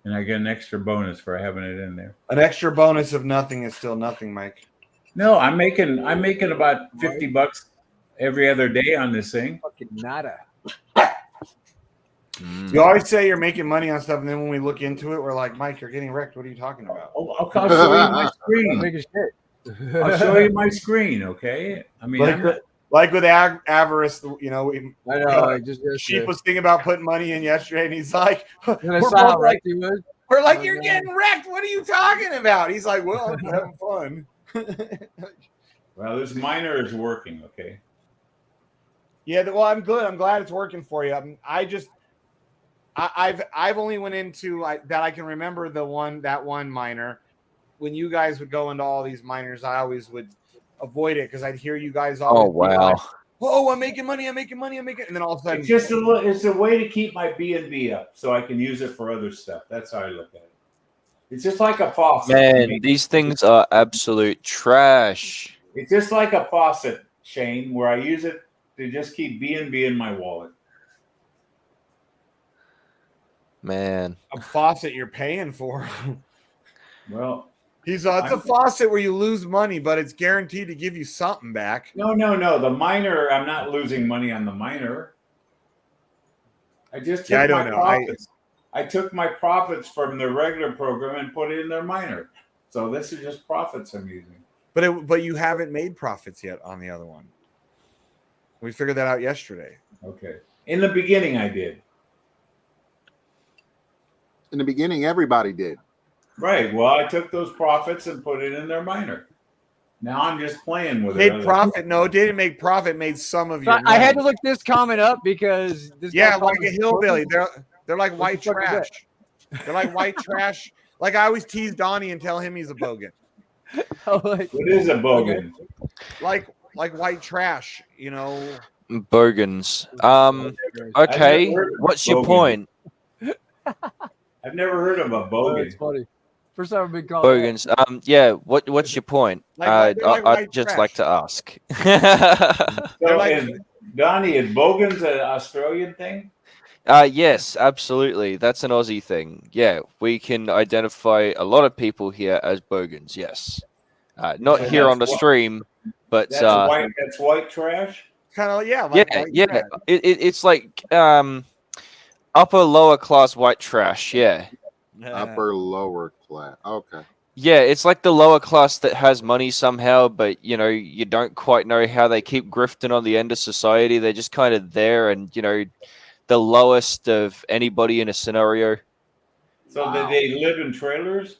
And I get an extra bonus for having it in there. An extra bonus of nothing is still nothing, Mike. No, I'm making about $50 every other day on this thing. Fucking nada. You always say you're making money on stuff, and then when we look into it, we're like, Mike, you're getting wrecked. What are you talking about? I'll show you my screen. Making shit. I'll show you my screen, okay? I mean, Like with avarice, you know, I know. I just Sheep was thinking about putting money in yesterday, and he's like, and I we're saw how both like, right he was. we're like, Oh, you're no. getting wrecked. What are you talking about? He's like, well, I'm having fun. well, this miner is working, okay? Yeah, well, I'm good. I'm glad it's working for you. I've only went into that I can remember that one miner. When you guys would go into all these miners, I always would avoid it because I'd hear you guys always. Oh wow! Like, oh, I'm making money. And then all of a sudden, It's a way to keep my B&B up so I can use it for other stuff. That's how I look at it. It's just like a faucet. Man, these things are absolute trash. It's just like a faucet, Shane, where I use it to just keep B&B in my wallet. Man, a faucet you're paying for. Well, it's a faucet where you lose money, but it's guaranteed to give you something back. no. The miner, I'm not losing money on the miner. I just took my profits. I took my profits from the regular program and put it in their miner. So this is just profits I'm using. But you haven't made profits yet on the other one. We figured that out yesterday. Okay. In the beginning, I did. In the beginning, everybody did. Right. Well, I took those profits and put it in their miner. Now I'm just playing with it. Made profit? No, didn't make profit. Made some of your. I had to look this comment up because this. Yeah, like a hillbilly. They're like white trash. They're like white trash. Like I always tease Donnie and tell him he's a bogan. What is a bogan? Like white trash, you know. bogans. Okay, what's your point? I've never heard of a bogan. It's funny. First time I've been called Bogans. Yeah. What's your point? Like I'd just like to ask. So Donnie, is bogans an Australian thing? Yes, absolutely. That's an Aussie thing. Yeah, we can identify a lot of people here as bogans. Yes, not So here on the that's stream, but That's white trash. Kind of yeah, white yeah. trash. It's like upper lower class white trash. Yeah, Upper lower class. Okay. yeah. It's like the lower class that has money somehow, but you don't quite know how they keep grifting on the end of society. They're just kind of there, and the lowest of anybody in a scenario. So that they live in trailers?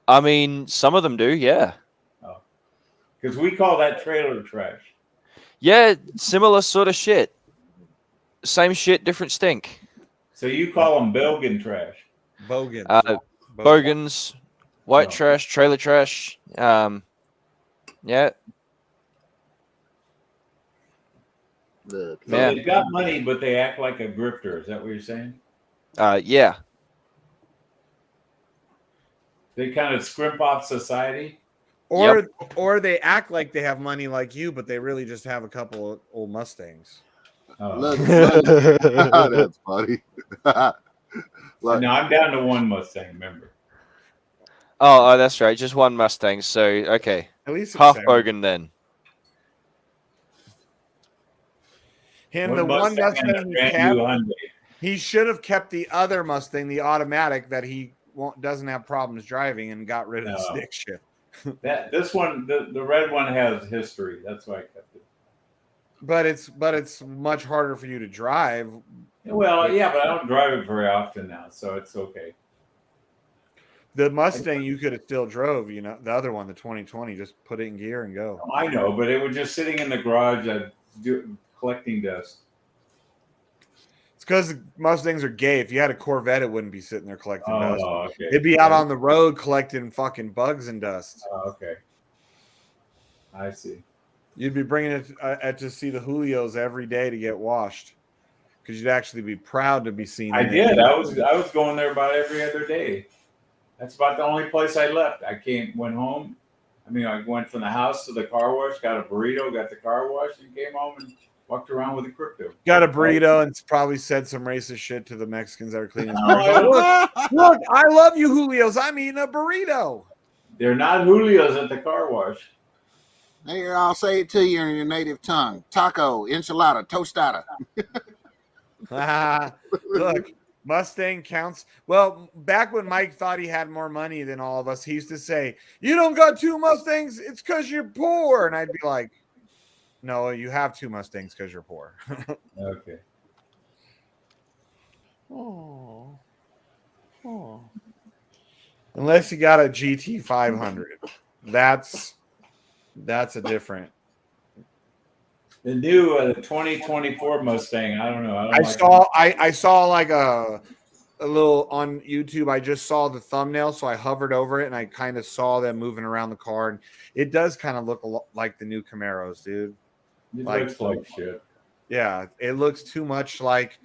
I mean, some of them do, yeah. Because we call that trailer trash. Yeah, similar sort of shit. Same shit, different stink. So you call them bogan trash. Bogan. Bogans, white Oh. trash, trailer trash. Yeah. Look. So Yeah. they've got money, but they act like a grifter. Is that what you're saying? Yeah. They kind of scrimp off society. Or they act like they have money like you, but they really just have a couple of old Mustangs. Oh. Look. That's funny. Look. No, I'm down to one Mustang, remember. Oh, that's right. Just one Mustang. So okay, At least it's half sound. bogan then. Him, the one Mustang and Mustang a he brand kept, new Hyundai. he should have kept the other Mustang, the automatic that he doesn't have problems driving, and got rid of the No. stick shift. This one, the red one has history. That's why I kept it. But it's much harder for you to drive. Well, yeah, but I don't drive it very often now, so it's okay. The Mustang you could have still drove, you know, the other one, the 2020, just put it in gear and go. I know, but it was just sitting in the garage collecting dust. It's because Mustangs are gay. If you had a Corvette, it wouldn't be sitting there collecting dust. Oh, okay. It'd be out on the road collecting fucking bugs and dust. Oh, okay. I see. You'd be bringing it to see the Julios every day to get washed, because you'd actually be proud to be seen. I did. I was going there about every other day. That's about the only place I left. Went home. I mean, I went from the house to the car wash, got a burrito, got the car wash, and came home and walked around with a crypto. Got a burrito and probably said some racist shit to the Mexicans that are cleaning his Oh, cars. Look, I love you, Julios. I'm eating a burrito. They're not Julio's at the car wash. Here, I'll say it to you in your native tongue: taco, enchilada, tostada. Look, Mustang counts. Well, back when Mike thought he had more money than all of us, he used to say, "You don't got two Mustangs, it's because you're poor." And I'd be like, "No, you have two Mustangs because you're poor." Okay. Oh. Unless you got a GT 500, that's a different. The new the 2024 Mustang. I don't know. I saw like a little on YouTube. I just saw the thumbnail, so I hovered over it and I kind of saw them moving around the car, and it does kind of look like the new Camaros, dude. It Like- looks like shit. Yeah, it looks too much like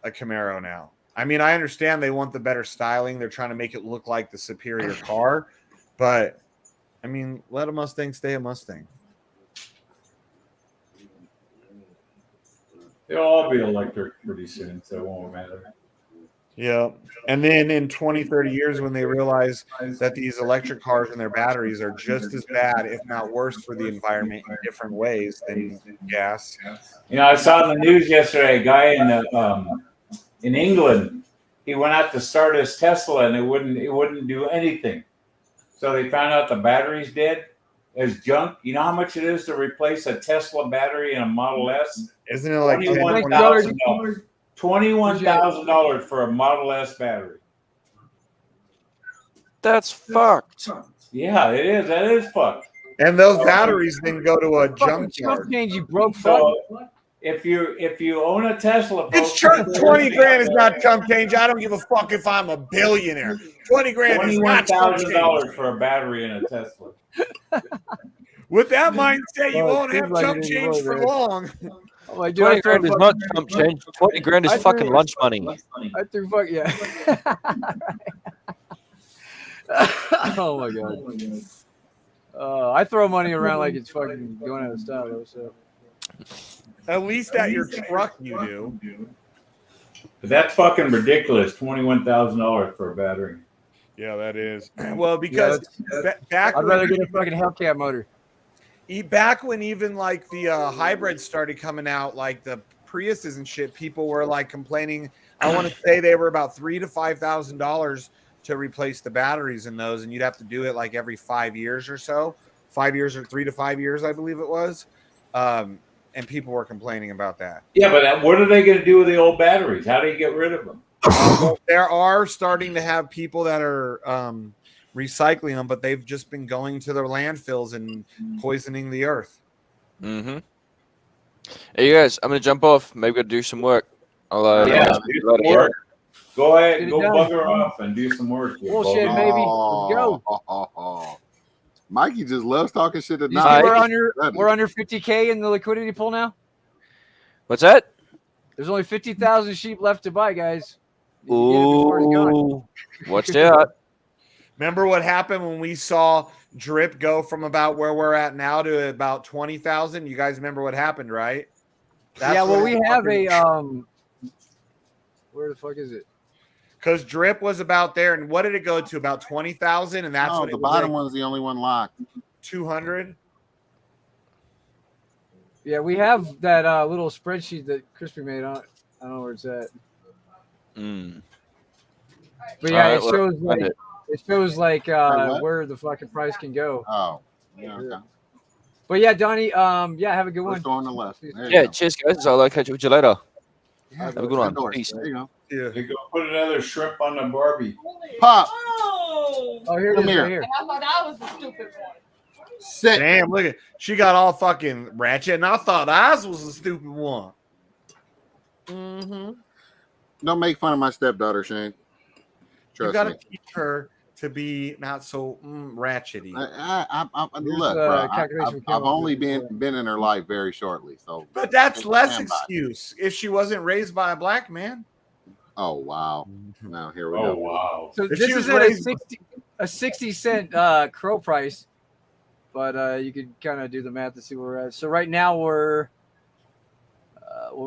a Camaro now. I mean, I understand they want the better styling. They're trying to make it look like the superior car, but I mean, let a Mustang stay a Mustang. They'll all be electric pretty soon, so it won't matter. Yeah. And then in 20, 30 years, when they realize that these electric cars and their batteries are just as bad, if not worse, for the environment in different ways than gas. You know, I saw in the news yesterday a guy in England. He went out to start his Tesla and it wouldn't do anything. So they found out the battery's dead. It's junk. You know how much it is to replace a Tesla battery in a Model S? Isn't it like $21,000. $21,000 for a Model S battery. That's fucked. Yeah, it is. That is fucked. And those batteries then go to a junkyard. Change, you broke fuck. So if you own a Tesla, It's folks, 20 grand is not chump change. I don't give a fuck if I'm a billionaire. 20 grand is not chump change. $21,000 for a battery in a Tesla. With that mindset, you Well, it won't have seems like chump it change anymore, for man. long. Oh my 20 grand is not chump change. 20 grand is I fucking threw- lunch money. I threw fuck yeah. Oh my god. I throw money around like it's fucking going out of style though. So At least at your truck, you do. But that's fucking ridiculous. $21,000 for a battery. Yeah, that is. Well, because back I'd rather get a fucking Hellcat motor. back when even like the hybrids started coming out, like the Priuses and shit, people were like complaining. I want to say they were about $3,000 to $5,000 to replace the batteries in those, and you'd have to do it like every 5 years or so. 5 years or 3 to 5 years, I believe it was. And people were complaining about that. Yeah, but what are they going to do with the old batteries? How do you get rid of them? There are starting to have people that are recycling them, but they've just been going to their landfills and poisoning the earth. Mm-hmm. Hey, you guys, I'm going to jump off. Maybe go do some work. I'll Yeah, ask do you some later. work. Go ahead, Get it go done. bugger off and do some work. you Bullshit, bugger. baby. Let's go. Mikey just loves talking shit to You see Nike. we're under 50K in the liquidity pool now. What's that? There's only 50,000 sheep left to buy, guys. You can get it before it's gone. Ooh. Watch out. Remember what happened when we saw Drip go from about where we're at now to about 20,000? You guys remember what happened, right? Yeah, well, when we it have fucking- a where the fuck is it? Because drip was about there, and what did it go to? About 20,000, and that's No, when the it was bottom like one's the only one locked. 200. Yeah, we have that little spreadsheet that Crispy made on. I don't know where it's at. Mm. But yeah, All right, it well, shows find like it. it shows like what? where the fucking price can go. Oh, yeah, okay. But yeah, Donnie, yeah, have a good one. First door on the left. There you Yeah, go. cheers, guys. I'll catch up with you later. Yeah, Have a good one. doors. Peace. There you go. Yeah. You go put another shrimp on the Barbie. Pop, Oh, here it Come is, here. right here. And I thought I was the stupid one. sit. Damn, look at she got all fucking ratchet, and I thought I was the stupid one. Mm-hmm. Don't make fun of my stepdaughter, Shane. You Trust got to me. teach her to be not so ratchety. Here's Look, the bro. calculation we came I've up only with. been in her life very shortly, so. But that's less Stand by. excuse if she wasn't raised by a black man. Oh wow! Now here we Oh go. wow. So If this she was is at raised- a 60-cent crow price, but you could kind of do the math to see where we're at. So right now we're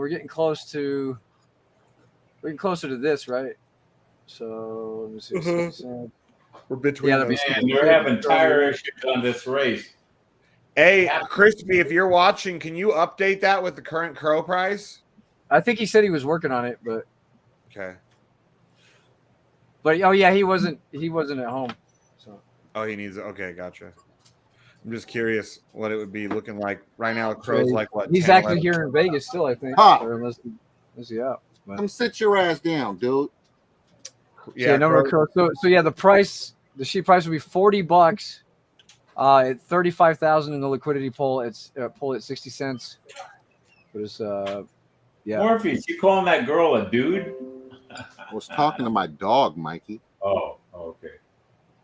getting closer to this, right? So let me see. 60 cents. We're between. Yeah, that'd be those. And they're having tire issues on this race. Hey, Crispy, if you're watching, can you update that with the current crow price? I think he said he was working on it, but Okay. oh yeah, he wasn't at home. So Oh, he needs. Okay, gotcha. I'm just curious what it would be looking like right now. Crow's like what? he's 10, actually 11? here in Vegas still, I think. Huh. Or unless he's out. But, Come sit your ass down, dude. yeah, number of crows. So yeah, the sheep price would be $40. At 35,000 in the liquidity pool. It's pull at 60 cents. But it's yeah. Morpheus, you calling that girl a dude? I was talking to my dog, Mikey. Oh, okay.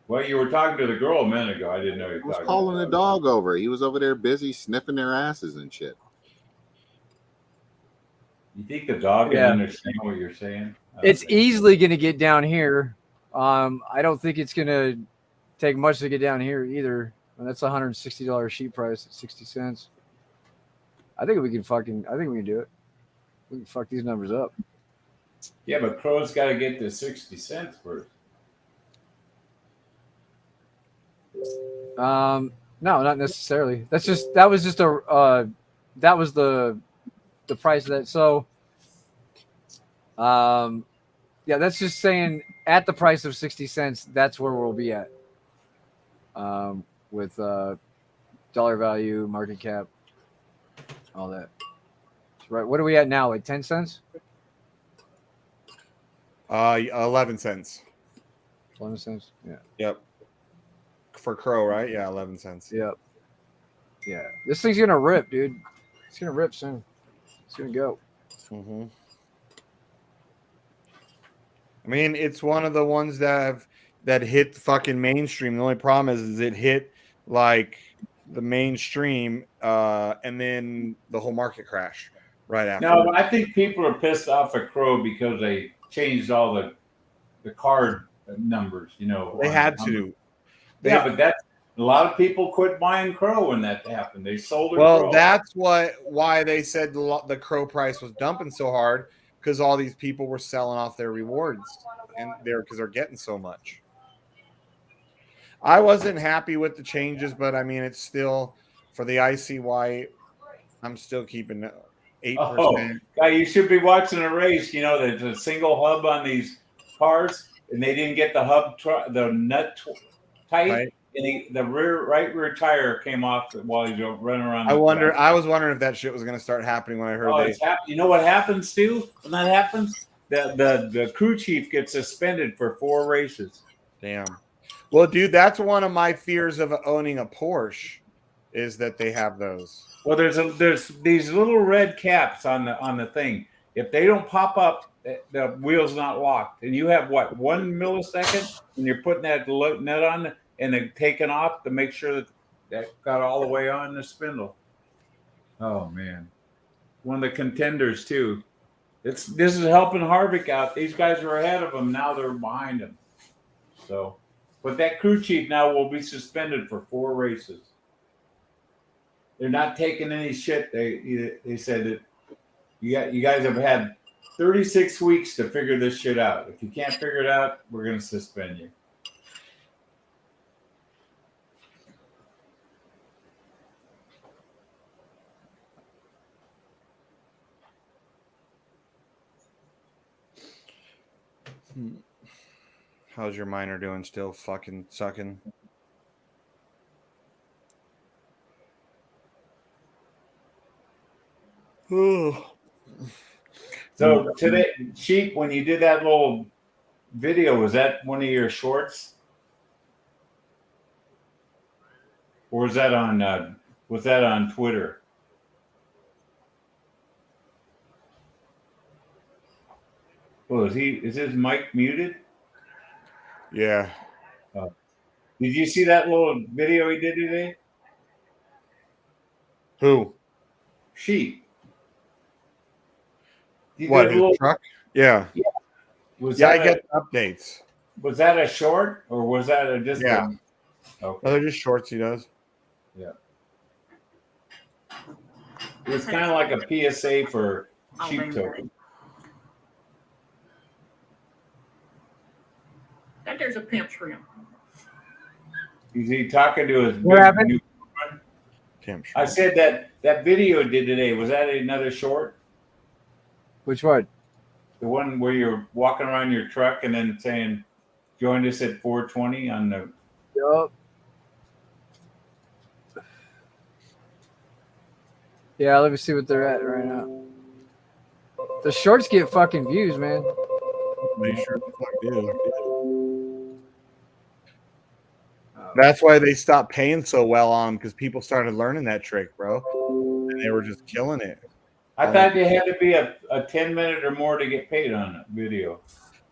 Well, you were talking to the girl a minute ago. I didn't know you I were was talking calling to the dog over. He was over there busy sniffing their asses and shit. You think the dog Yeah. can understand what you're saying? It's easily going to get down here. I don't think it's going to take much to get down here either. And that's $160 sheep price at 60 cents. I think we can do it. We can fuck these numbers up. Yeah, but Crow's got to get to 60 cents first. No, not necessarily. That was the price of that. So, yeah, that's just saying at the price of 60 cents, that's where we'll be at. With dollar value, market cap, all that. Right. What are we at now? Like 10 cents? 11 cents. 11 cents? Yeah. Yep. For crow, right? Yeah, 11 cents. Yep. Yeah. This thing's gonna rip, dude. It's gonna rip soon. It's gonna go. Mm-hmm. I mean, it's one of the ones that hit the fucking mainstream. The only problem is it hit like the mainstream, and then the whole market crash right after. No, I think people are pissed off at Crow because they changed all the card numbers. You know, They had to. Yeah, but that's a lot of people quit buying Crow when that happened. They sold their Well, Crow. that's why they said the crow price was dumping so hard, because all these people were selling off their rewards and because they're getting so much. I wasn't happy with the changes, but I mean, it's still for the IC white. I'm still keeping 8%. Oh, guy, you should be watching a race. You know, there's a single hub on these cars, and they didn't get the hub, the nut tight, Right. and the right rear tire came off while he's running around. I was wondering if that shit was going to start happening when I heard It's you know what happens too when that happens? The crew chief gets suspended for 4 races. Damn. Well, dude, that's one of my fears of owning a Porsche, is that they have those. Well, there's these little red caps on the thing. If they don't pop up, the wheel's not locked, and you have what 1 millisecond when you're putting that nut on and then taking off to make sure that got all the way on the spindle. Oh man, one of the contenders too. This is helping Harvick out. These guys are ahead of him now; they're behind him. So, but that crew chief now will be suspended for 4 races. They're not taking any shit. They said that you guys have had 36 weeks to figure this shit out. If you can't figure it out, we're going to suspend you. How's your minor doing? Still fucking sucking? So today, Sheep, when you did that little video, was that one of your shorts, or was that on Twitter? Oh, is his mic muted? Yeah. Did you see that little video he did today? Who? Sheep. You What, did a his little, truck? Yeah. was I that get updates. was that a short or was that just Yeah. Okay. No, they're just shorts he does. Yeah. It was kind of like a PSA for Sheep Token. That there's a pimp shrimp. Is he talking to his What happened? new girlfriend? I said that video he did today, was that another short? Which one? The one where you're walking around your truck and then saying, join us at 420 on the. Yup. Yeah, let me see what they're at right now. The shorts get fucking views, man. They sure the fuck do. That's why they stopped paying so well on them, because people started learning that trick, bro. And they were just killing it. I thought you had to be a 10-minute or more to get paid on a video.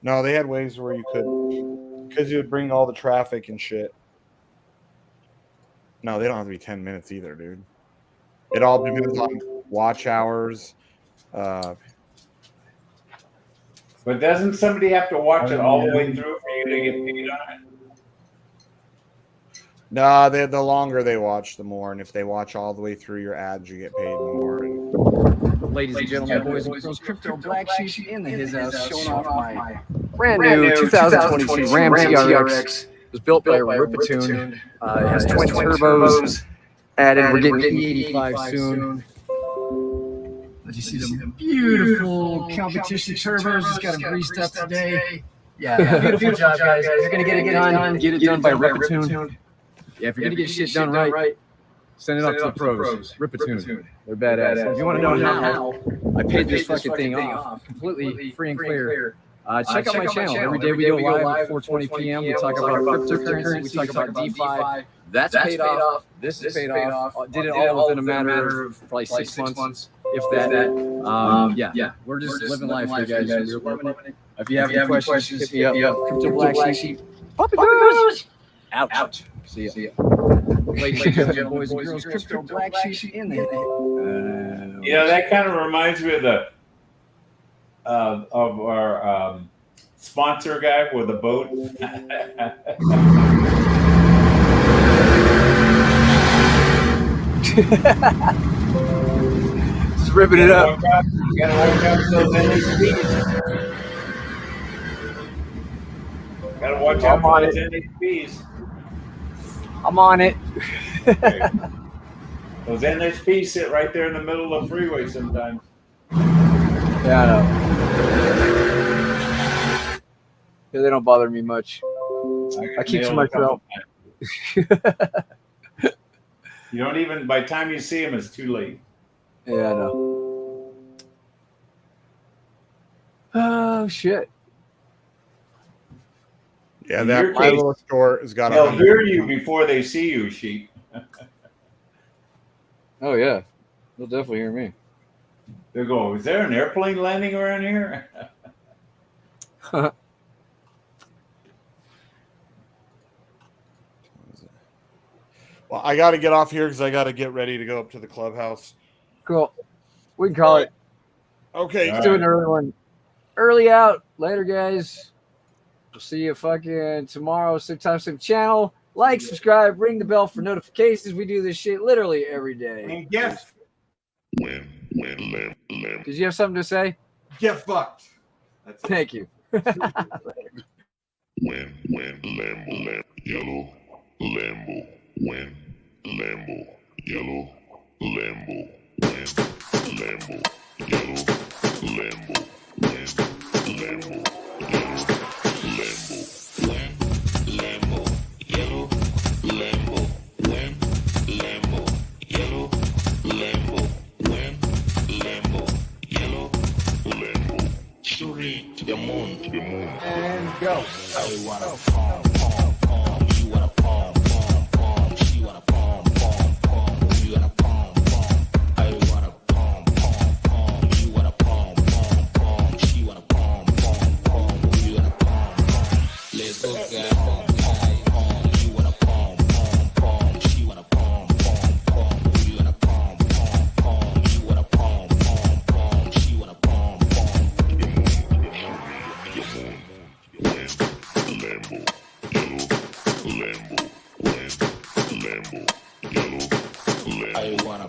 No, they had ways where you could, because you would bring all the traffic and shit. No, they don't have to be 10 minutes either, dude. It all depends on watch hours. But doesn't somebody have to watch it all the way through for you to get paid on it? Nah, the longer they watch, the more. And if they watch all the way through your ads, you get paid more. Ladies and gentlemen, boys and girls, Crypto BlackSheep in the his house, showing off my brand new 2022 Ram TRX. It was built by Ripatoon. It has twin turbos added. We're getting E85 soon. Did you see the beautiful competition turbos? Just got them greased up today. Yeah, beautiful job, guys. If you're gonna get it done, get it done by Ripatoon. Yeah, if you're gonna get shit done right, send it up to the pros. Ripatoon. They're badass. If you want to know how I paid this fucking thing off completely free and clear, check out my channel. Every day we go live at 4:20 p.m. We talk about cryptocurrency. We talk about DeFi. That's paid off. This is paid off. Did it all within a matter of probably 6 months, if that. Yeah. We're just living life here, guys. We're living it. If you have any questions, hit me up. Crypto BlackSheep. Puppy Booze. Ouch. See ya. Ladies and gentlemen, boys and girls, Crypto BlackSheep in there. You know, that kind of reminds me of the of our sponsor guy with the boat. Just ripping it up. You gotta watch out for those NHPs. Gotta watch out for those NHPs. I'm on it. Those NHPs sit right there in the middle of the freeway sometimes. Yeah, I know. Yeah, they don't bother me much. I keep to myself. You don't even, by the time you see them, it's too late. Yeah, I know. Oh, shit. Yeah, In that your my case, little store has got they'll hear you before they see you, Sheep. Oh, yeah. They'll definitely hear me. They'll go, is there an airplane landing around here? Well, I got to get off here because I got to get ready to go up to the clubhouse. Cool. We can call it. Okay. Let's do an early one. Early out. Later, guys. We'll see you fucking tomorrow. Same time, same channel. Like, subscribe, ring the bell for notifications. We do this shit literally every day. Yes. Did you have something to say? Get fucked. That's it. Thank you. When Lambo, yellow Lambo, when Lambo, yellow Lambo, when Lambo, yellow Lambo, when Lambo, yellow Lambo, when Lambo, yellow Lambo, when Lambo, yellow Lambo, when Lambo, yellow Lambo, shooting to the moon, And go. I wanna palm, palm, palm. You wanna palm, palm, palm. She wanna palm, palm, palm. You wanna palm, palm. I wanna palm, palm, palm. You wanna palm, palm, palm. She wanna palm, palm, palm. You wanna palm, palm. Let's go, guys. Palm, palm, palm. You wanna palm, palm, palm. She wanna palm, palm, palm. You wanna palm, palm, palm. You wanna palm, palm, palm. She wanna palm, palm. When Lambo, yellow Lambo, when Lambo, yellow Lambo. I wanna